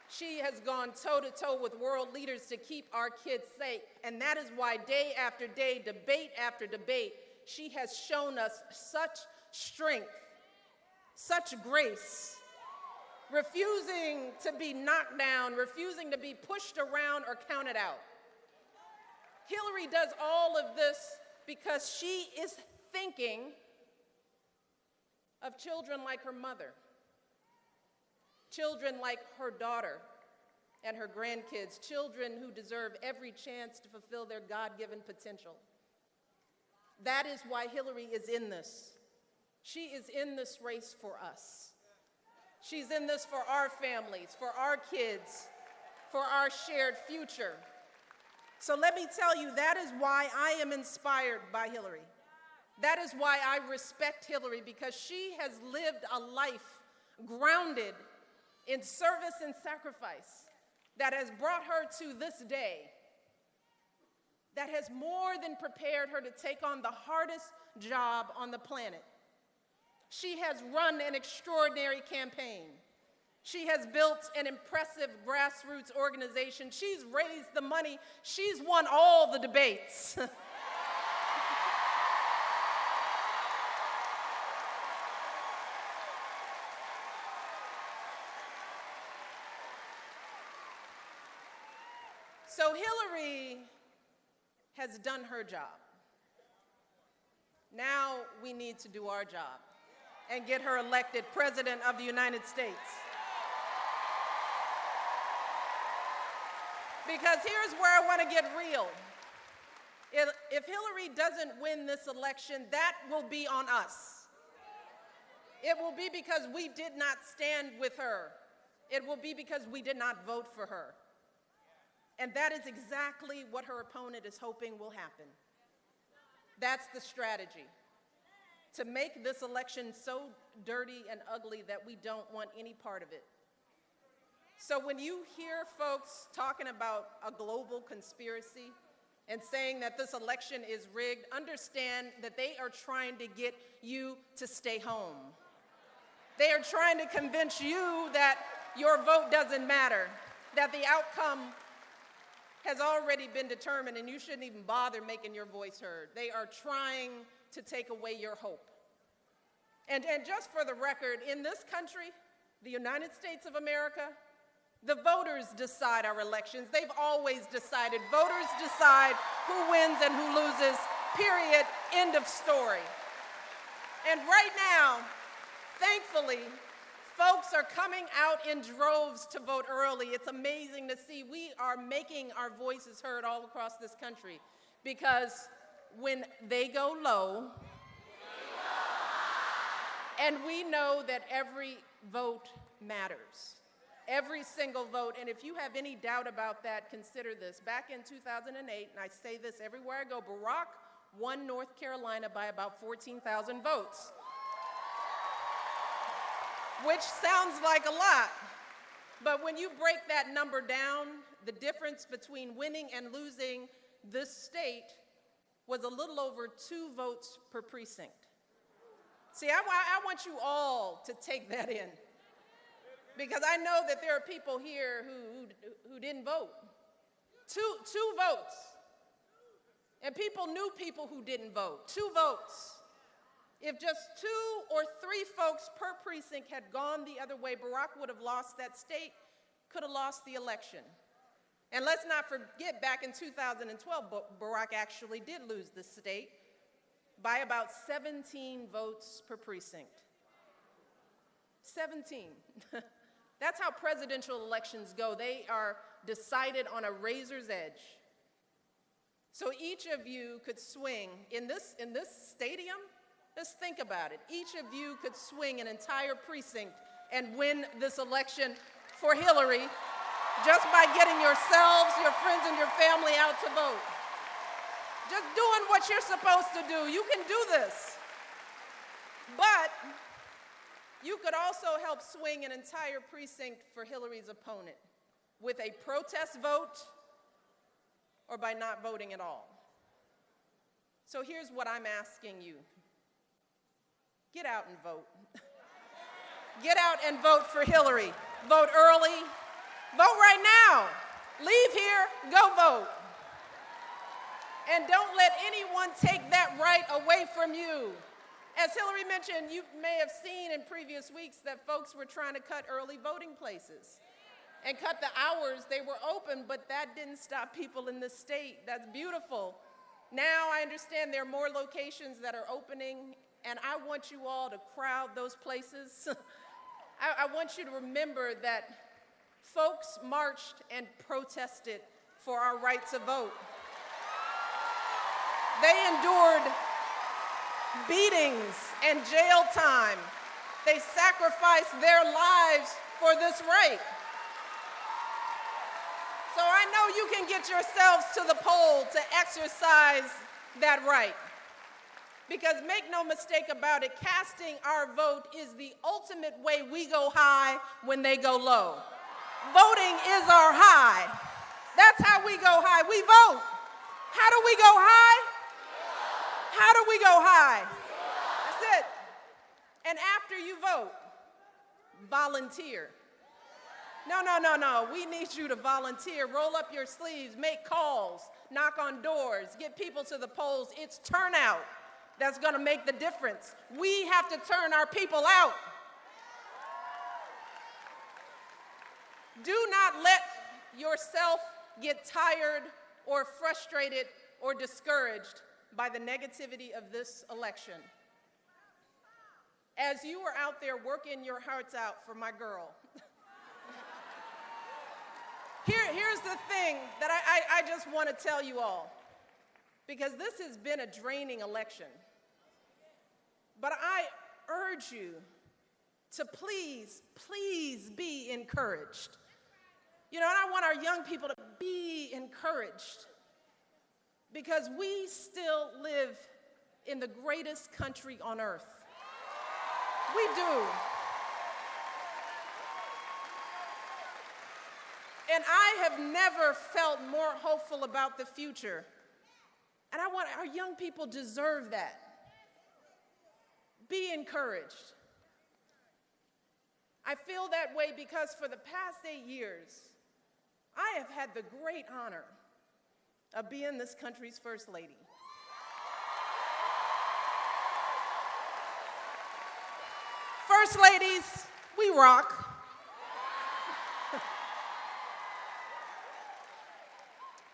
she has gone toe-to-toe with world leaders to keep our kids safe. And that is why day after day, debate after debate, she has shown us such strength, such grace, refusing to be knocked down, refusing to be pushed around or counted out. Hillary does all of this because she is thinking of children like her mother, children like her daughter and her grandkids, children who deserve every chance to fulfill their God-given potential. That is why Hillary is in this. She is in this race for us. She's in this for our families, for our kids, for our shared future. So let me tell you, that is why I am inspired by Hillary. That is why I respect Hillary, because she has lived a life grounded in service and sacrifice that has brought her to this day, that has more than prepared her to take on the hardest job on the planet. She has run an extraordinary campaign. She has built an impressive grassroots organization. She's raised the money. She's won all the debates. So Hillary has done her job. Now we need to do our job and get her elected President of the United States. Because here's where I want to get real. If Hillary doesn't win this election, that will be on us. It will be because we did not stand with her. It will be because we did not vote for her. And that is exactly what her opponent is hoping will happen. That's the strategy. To make this election so dirty and ugly that we don't want any part of it. So when you hear folks talking about a global conspiracy and saying that this election is rigged, understand that they are trying to get you to stay home. They are trying to convince you that your vote doesn't matter, that the outcome has already been determined, and you shouldn't even bother making your voice heard. They are trying to take away your hope. And just for the record, in this country, the United States of America, the voters decide our elections. They've always decided. Voters decide who wins and who loses, period, end of story. And right now, thankfully, folks are coming out in droves to vote early. It's amazing to see. We are making our voices heard all across this country because when they go low, and we know that every vote matters. Every single vote, and if you have any doubt about that, consider this. Back in 2008, and I say this everywhere I go, Barack won North Carolina by about 14,000 votes. Which sounds like a lot, but when you break that number down, the difference between winning and losing this state was a little over 2 votes per precinct. See, I want you all to take that in, because I know that there are people here who didn't vote. Two votes. And people knew people who didn't vote. 2 votes. If just 2 or 3 folks per precinct had gone the other way, Barack would have lost that state, could have lost the election. And let's not forget, back in 2012, Barack actually did lose the state by about 17 votes per precinct. 17. That's how presidential elections go. They are decided on a razor's edge. So each of you could swing in this stadium. Let's think about it. Each of you could swing an entire precinct and win this election for Hillary just by getting yourselves, your friends, and your family out to vote. Just doing what you're supposed to do. You can do this. But you could also help swing an entire precinct for Hillary's opponent with a protest vote or by not voting at all. So here's what I'm asking you. Get out and vote. Get out and vote for Hillary. Vote early. Vote right now. Leave here, go vote. And don't let anyone take that right away from you. As Hillary mentioned, you may have seen in previous weeks that folks were trying to cut early voting places and cut the hours they were open, but that didn't stop people in the state. That's beautiful. Now I understand there are more locations that are opening, and I want you all to crowd those places. I want you to remember that folks marched and protested for our right to vote. They endured beatings and jail time. They sacrificed their lives for this right. So I know you can get yourselves to the poll to exercise that right. Because make no mistake about it, casting our vote is the ultimate way we go high when they go low. Voting is our high. That's how we go high. We vote. How do we go high? How do we go high? That's it. And after you vote, volunteer. No. We need you to volunteer. Roll up your sleeves, make calls, knock on doors, get people to the polls. It's turnout that's going to make the difference. We have to turn our people out. Do not let yourself get tired or frustrated or discouraged by the negativity of this election. As you are out there working your hearts out for my girl, here's the thing that I just want to tell you all, because this has been a draining election. But I urge you to please be encouraged. You know, and I want our young people to be encouraged, because we still live in the greatest country on earth. We do. And I have never felt more hopeful about the future. And I want our young people deserve that. Be encouraged. I feel that way because for the past 8 years, I have had the great honor of being this country's first lady. First ladies, we rock.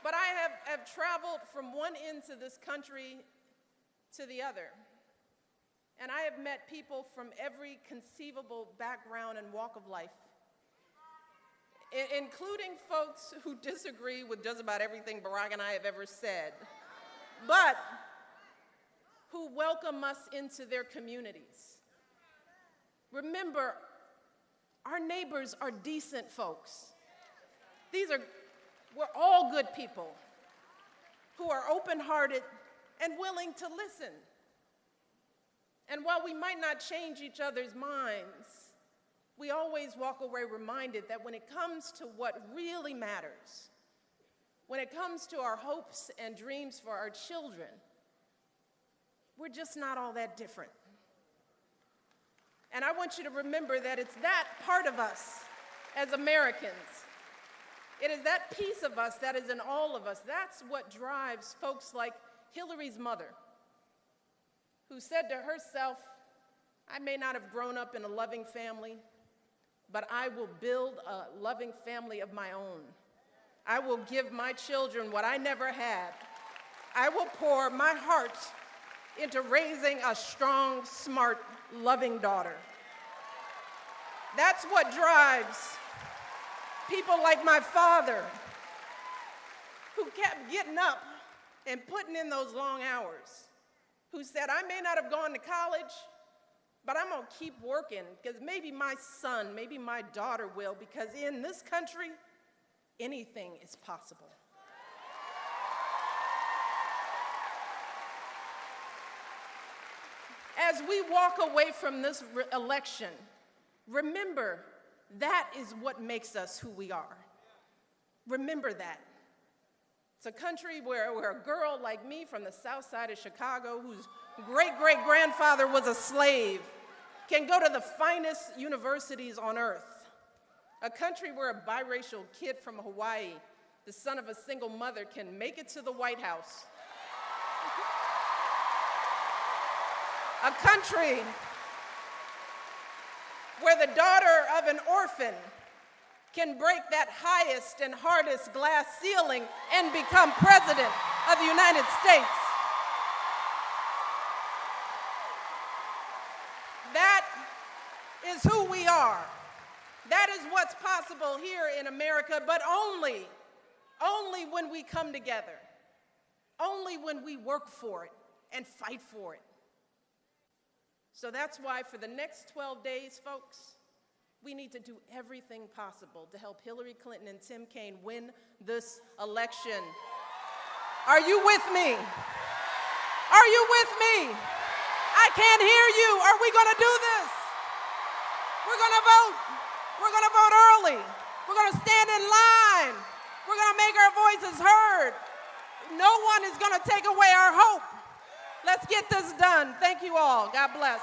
But I have traveled from one end of this country to the other. And I have met people from every conceivable background and walk of life, including folks who disagree with just about everything Barack and I have ever said, but who welcome us into their communities. Remember, our neighbors are decent folks. We're all good people who are open-hearted and willing to listen. And while we might not change each other's minds, we always walk away reminded that when it comes to what really matters, when it comes to our hopes and dreams for our children, we're just not all that different. And I want you to remember that it's that part of us as Americans, it is that piece of us that is in all of us. That's what drives folks like Hillary's mother, who said to herself, I may not have grown up in a loving family, but I will build a loving family of my own. I will give my children what I never had. I will pour my heart into raising a strong, smart, loving daughter. That's what drives people like my father, who kept getting up and putting in those long hours, who said, I may not have gone to college, but I'm going to keep working because maybe my son, maybe my daughter will, because in this country, anything is possible. As we walk away from this election, remember that is what makes us who we are. Remember that. It's a country where a girl like me from the south side of Chicago, whose great-great-grandfather was a slave, can go to the finest universities on earth. A country where a biracial kid from Hawaii, the son of a single mother, can make it to the White House. A country where the daughter of an orphan can break that highest and hardest glass ceiling and become president of the United States. That is who we are. That is what's possible here in America, but only when we come together, only when we work for it and fight for it. So that's why for the next 12 days, folks, we need to do everything possible to help Hillary Clinton and Tim Kaine win this election. Are you with me? Are you with me? I can't hear you. Are we going to do this? We're going to vote. We're going to vote early. We're going to stand in line. We're going to make our voices heard. No one is going to take away our hope. Let's get this done. Thank you all. God bless.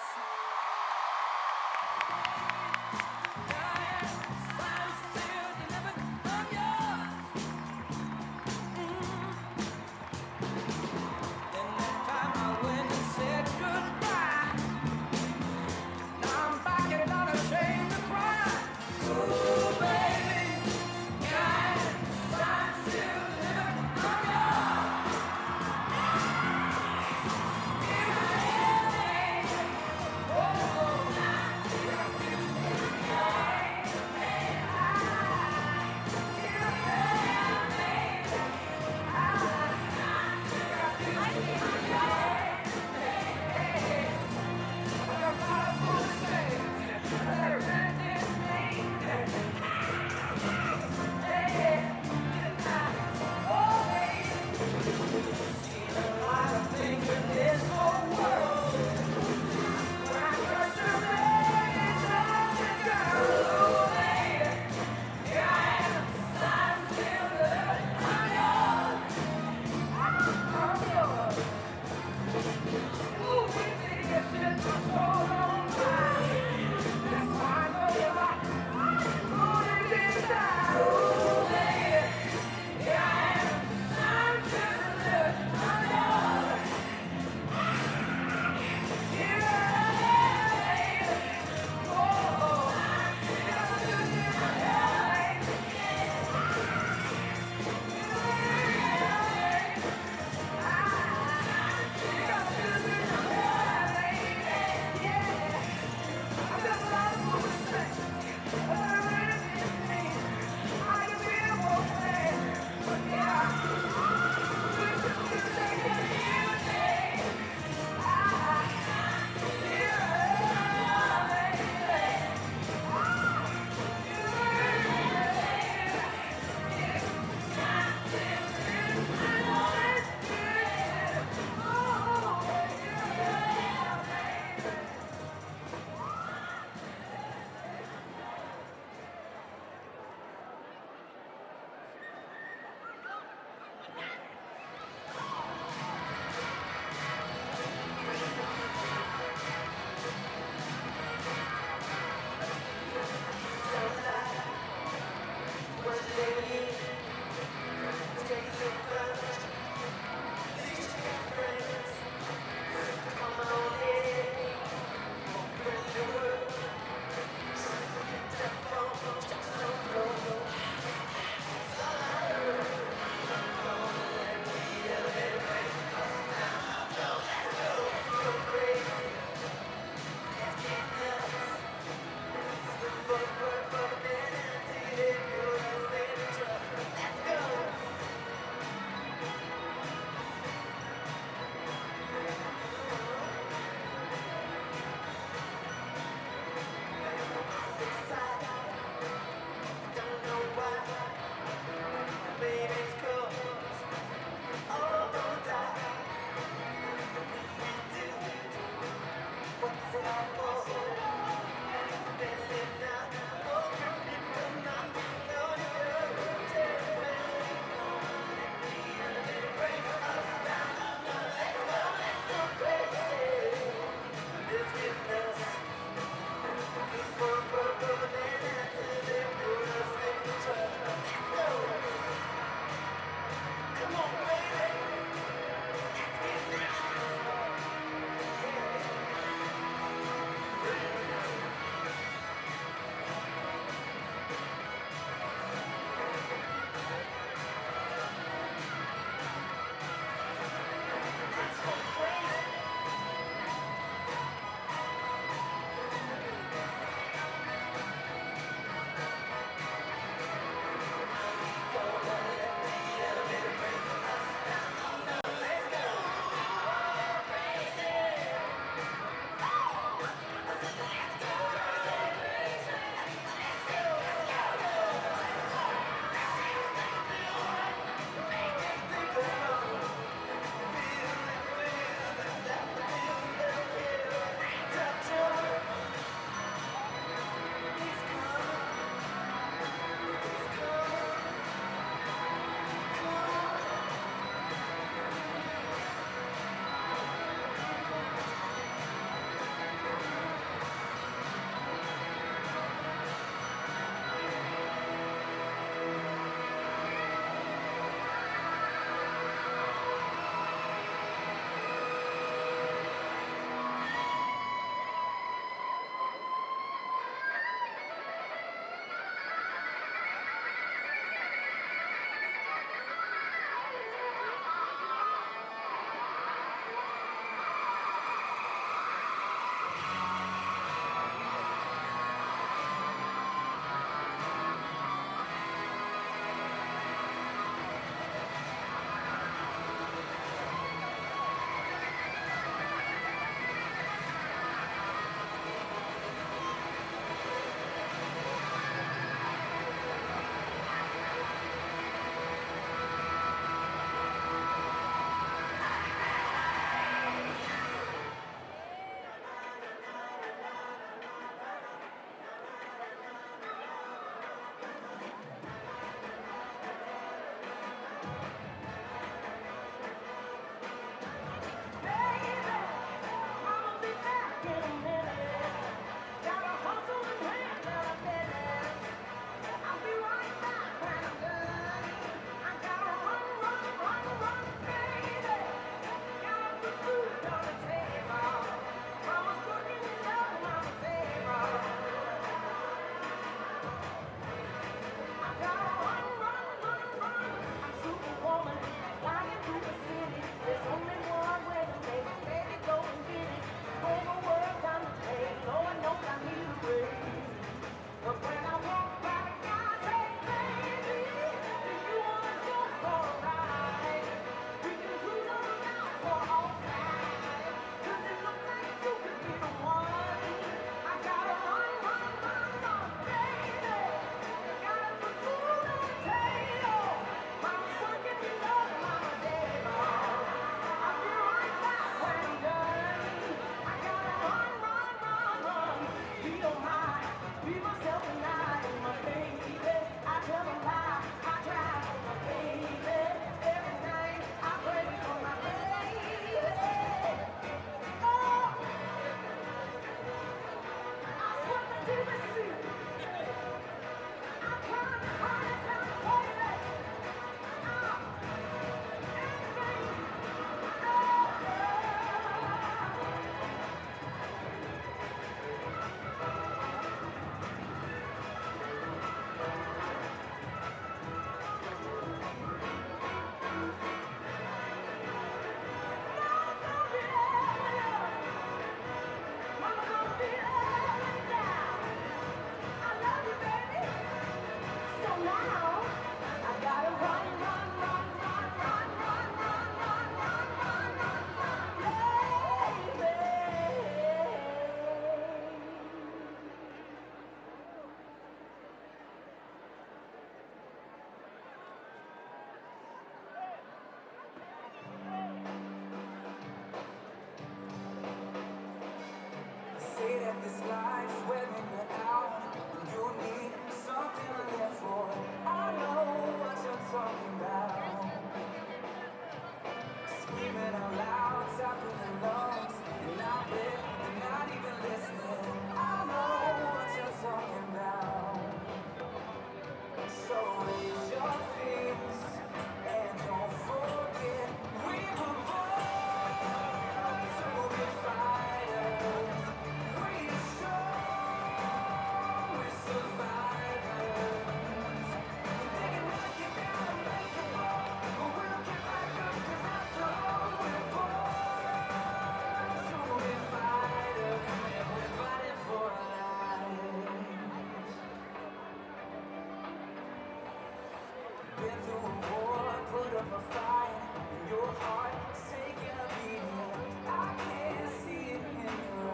Been through a war, put up a fight, and your heart is taking a beating. I can't see it in your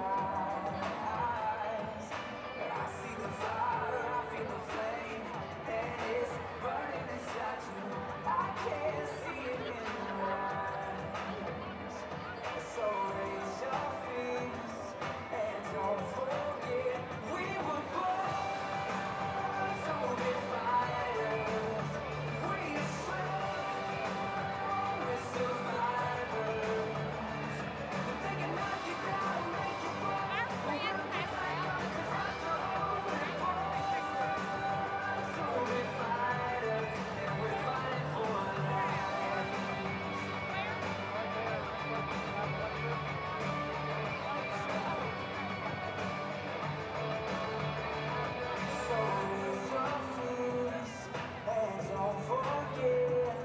eyes, but I see the fire, I feel the flame, and it's burning inside you. I can't see it in your eyes, so raise your fists and don't forget we were born to be fighters. We are strong, we're survivors. They can knock you down, make you fall, but we'll get back up 'cause after all we're born to be fighters, and we're fighting for our lives. So raise your fists and don't forget.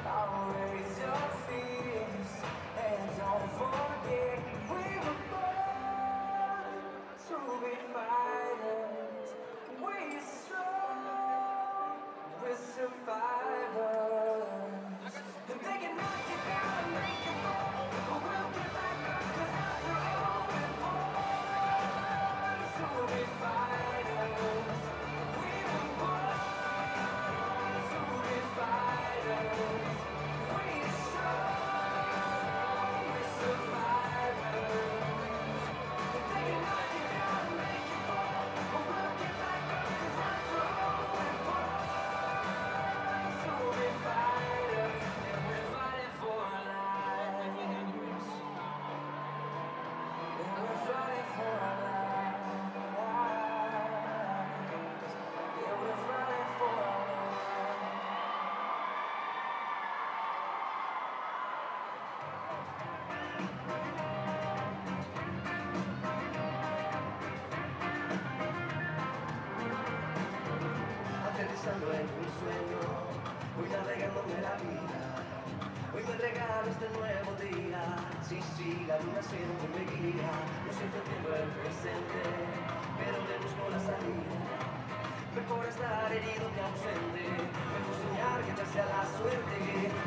I'll raise your fists and don't forget. We were born to be fighters. We're strong, we're survivors. And they can knock you down and make you fall, but we'll get back up 'cause after all we're born to be fighters. We were born to be fighters. We're strong, we're survivors. They can knock you down and make you fall, but we'll get back up 'cause after all we're born to be fighters, and we're fighting for our lives. And we're fighting for our lives. Yeah, we're fighting for our lives. Aterrizando en un sueño, voy navegándome la vida. Hoy me regalo este nuevo día. Sí, sí, la luna siempre me guía. No siento el tiempo el presente, pero le busco la salida. Mejor estar herido que ausente, mejor soñar que echarse a la suerte.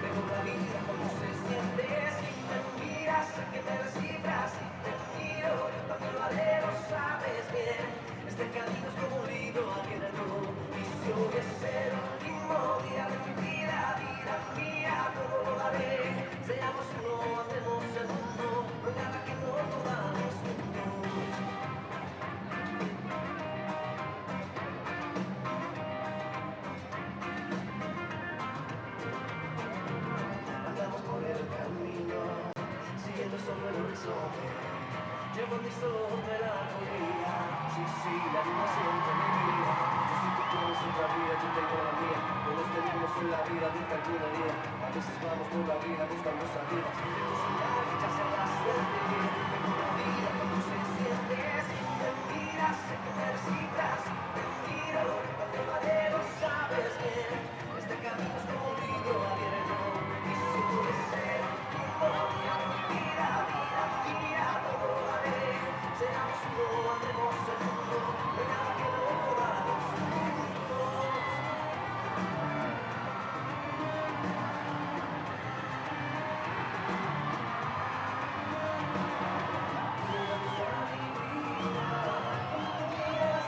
Mejor la vida como se siente. Si me miras, sé que me descifras. Si te miro, también lo haré, lo sabes bien. Este camino es como un libro al que narró. Y si hoy es el último día de mi vida, vida mía, todo lo daré. Seamos uno, hacemos el mundo, no hay nada que no podamos juntos. Andamos por el camino, siguiendo solo el horizonte. Llevo en mis ojos melancolía. Sí, sí, la luna siempre me guía. Yo sé que tienes otra vida, yo tengo la mía. Todos tenemos en la vida de alguna día. A veces vamos por la vida buscando salidas. Mejor soñar que echarse a la suerte. Mejor la vida cuando se siente. Si me miras, sé que me necesitas. Te miro, cuando lo haré, lo sabes bien. Este camino es como un libro abierto. Y si puede ser un día de mi vida, vida mía, todo lo haré. Seamos uno, andemos el mundo, no hay nada que no podamos juntos. Llevamos a mi vida, cuando miras,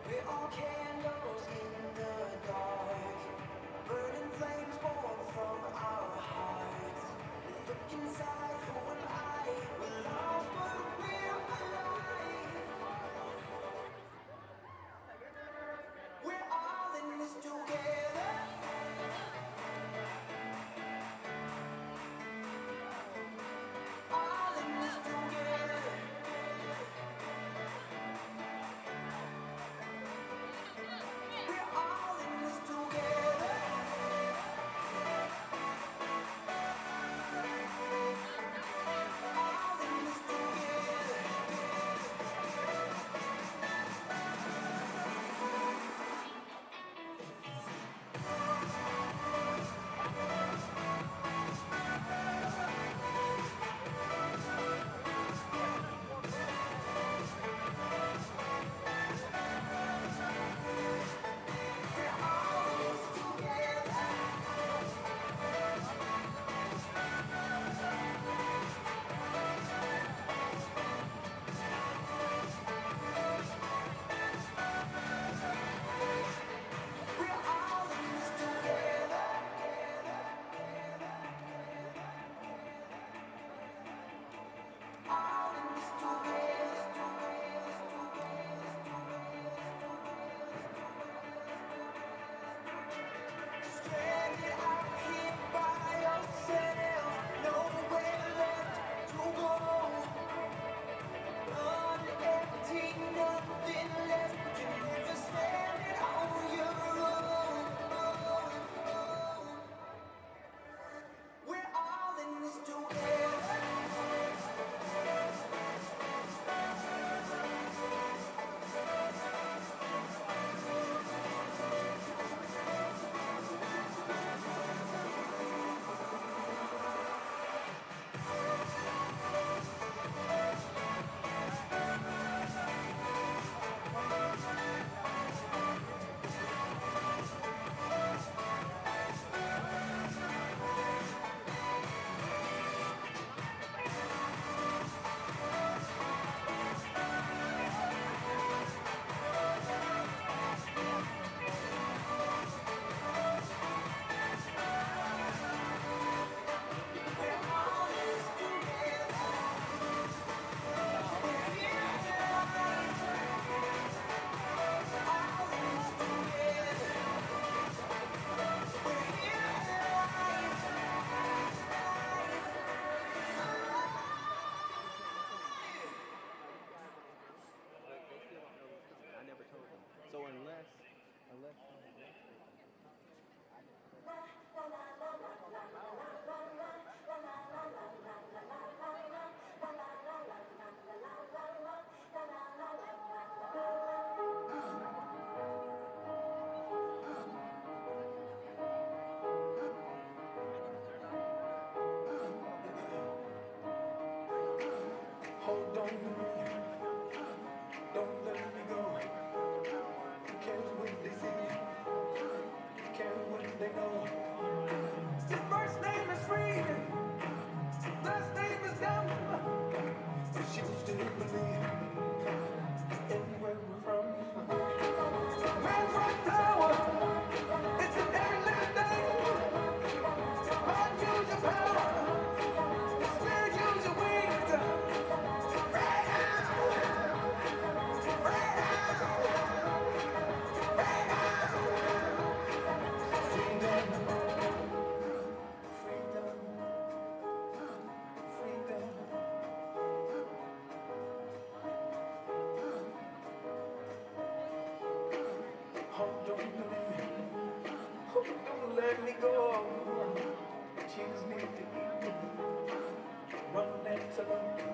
We're all candles in the dark, burning flames born from our hearts. Look inside, who am I? We're lost, but we're alive. We're all in this together. All in this together. We're all in this together. All in this together. Stranded out here by ourselves, nowhere left to go. Empty, nothing left. You never stand it on your own. We're all in this together. Hold on to me, don't let me go. Who cares what they say? Who cares what they know? Your first name is free, last name is dumb. But you still believe in where we're from. Man's right power, it's an every living thing. Mind, use your power, spirit, use your wings. Hold on to me, don't let me go. Choose me to eat, run and tell 'em.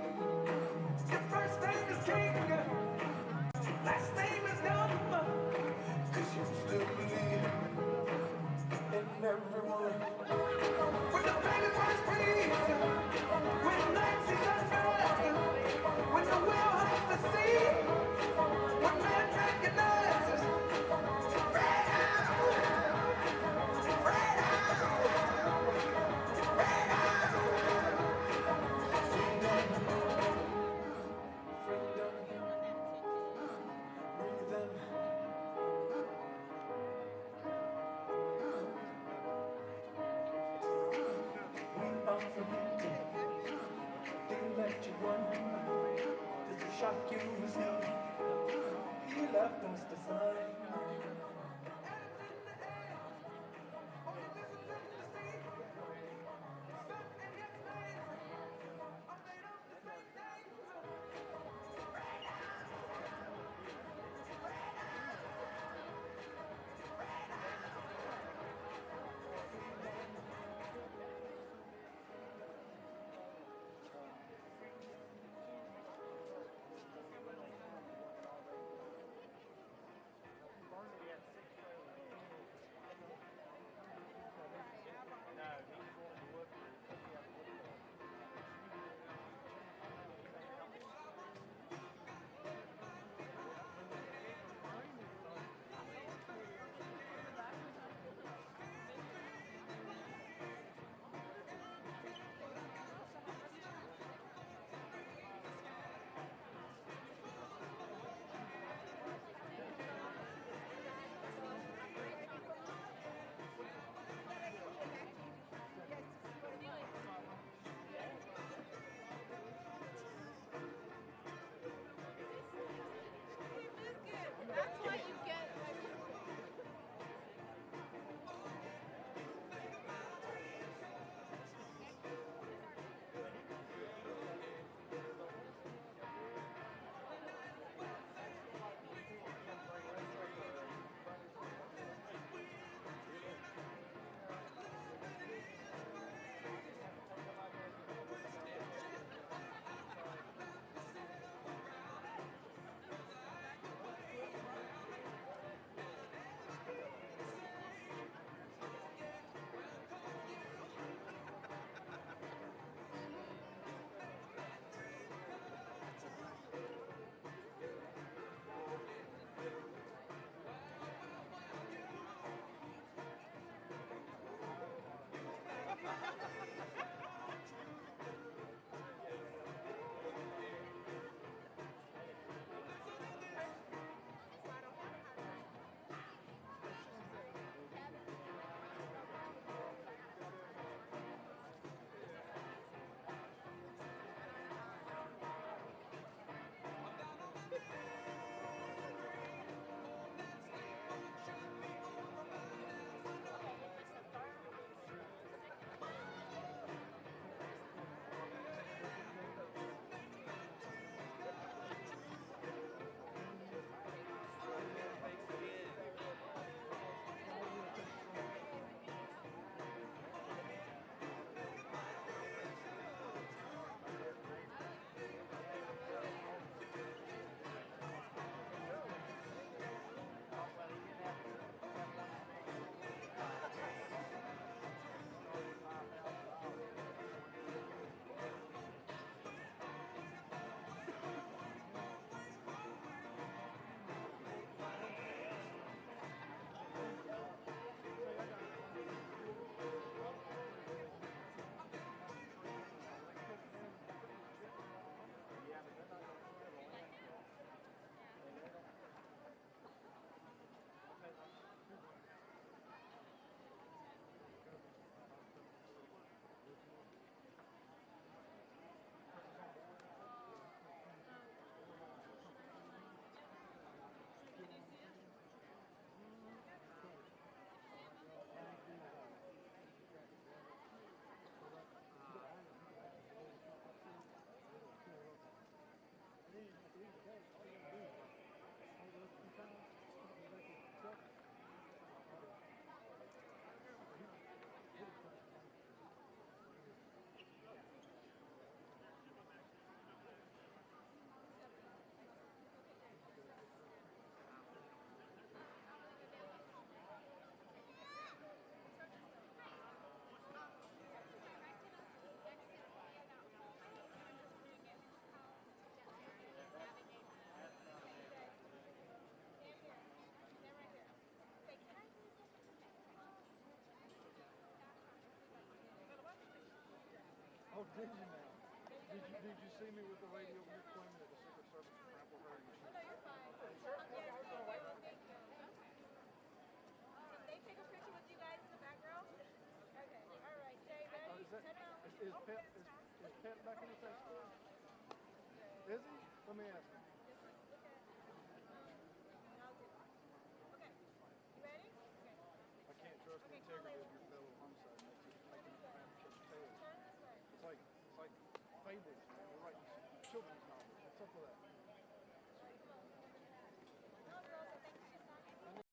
Your first name is King, last name is Dumb. 'Cause you still believe in everyone. When the baby first breathes, when the night sees unrest, when the will has to see, when man recognizes. Freedom. have things to say. Did you now? Did you see me with the lady over here claiming that the Secret Service would trample her? And No, you're fine. Thank you. Did they take a picture with you guys in the back row? Okay. All right. Jay, ready? Is Pet back in the face? Is he? Let me ask him. No, children's novels. What's up with that?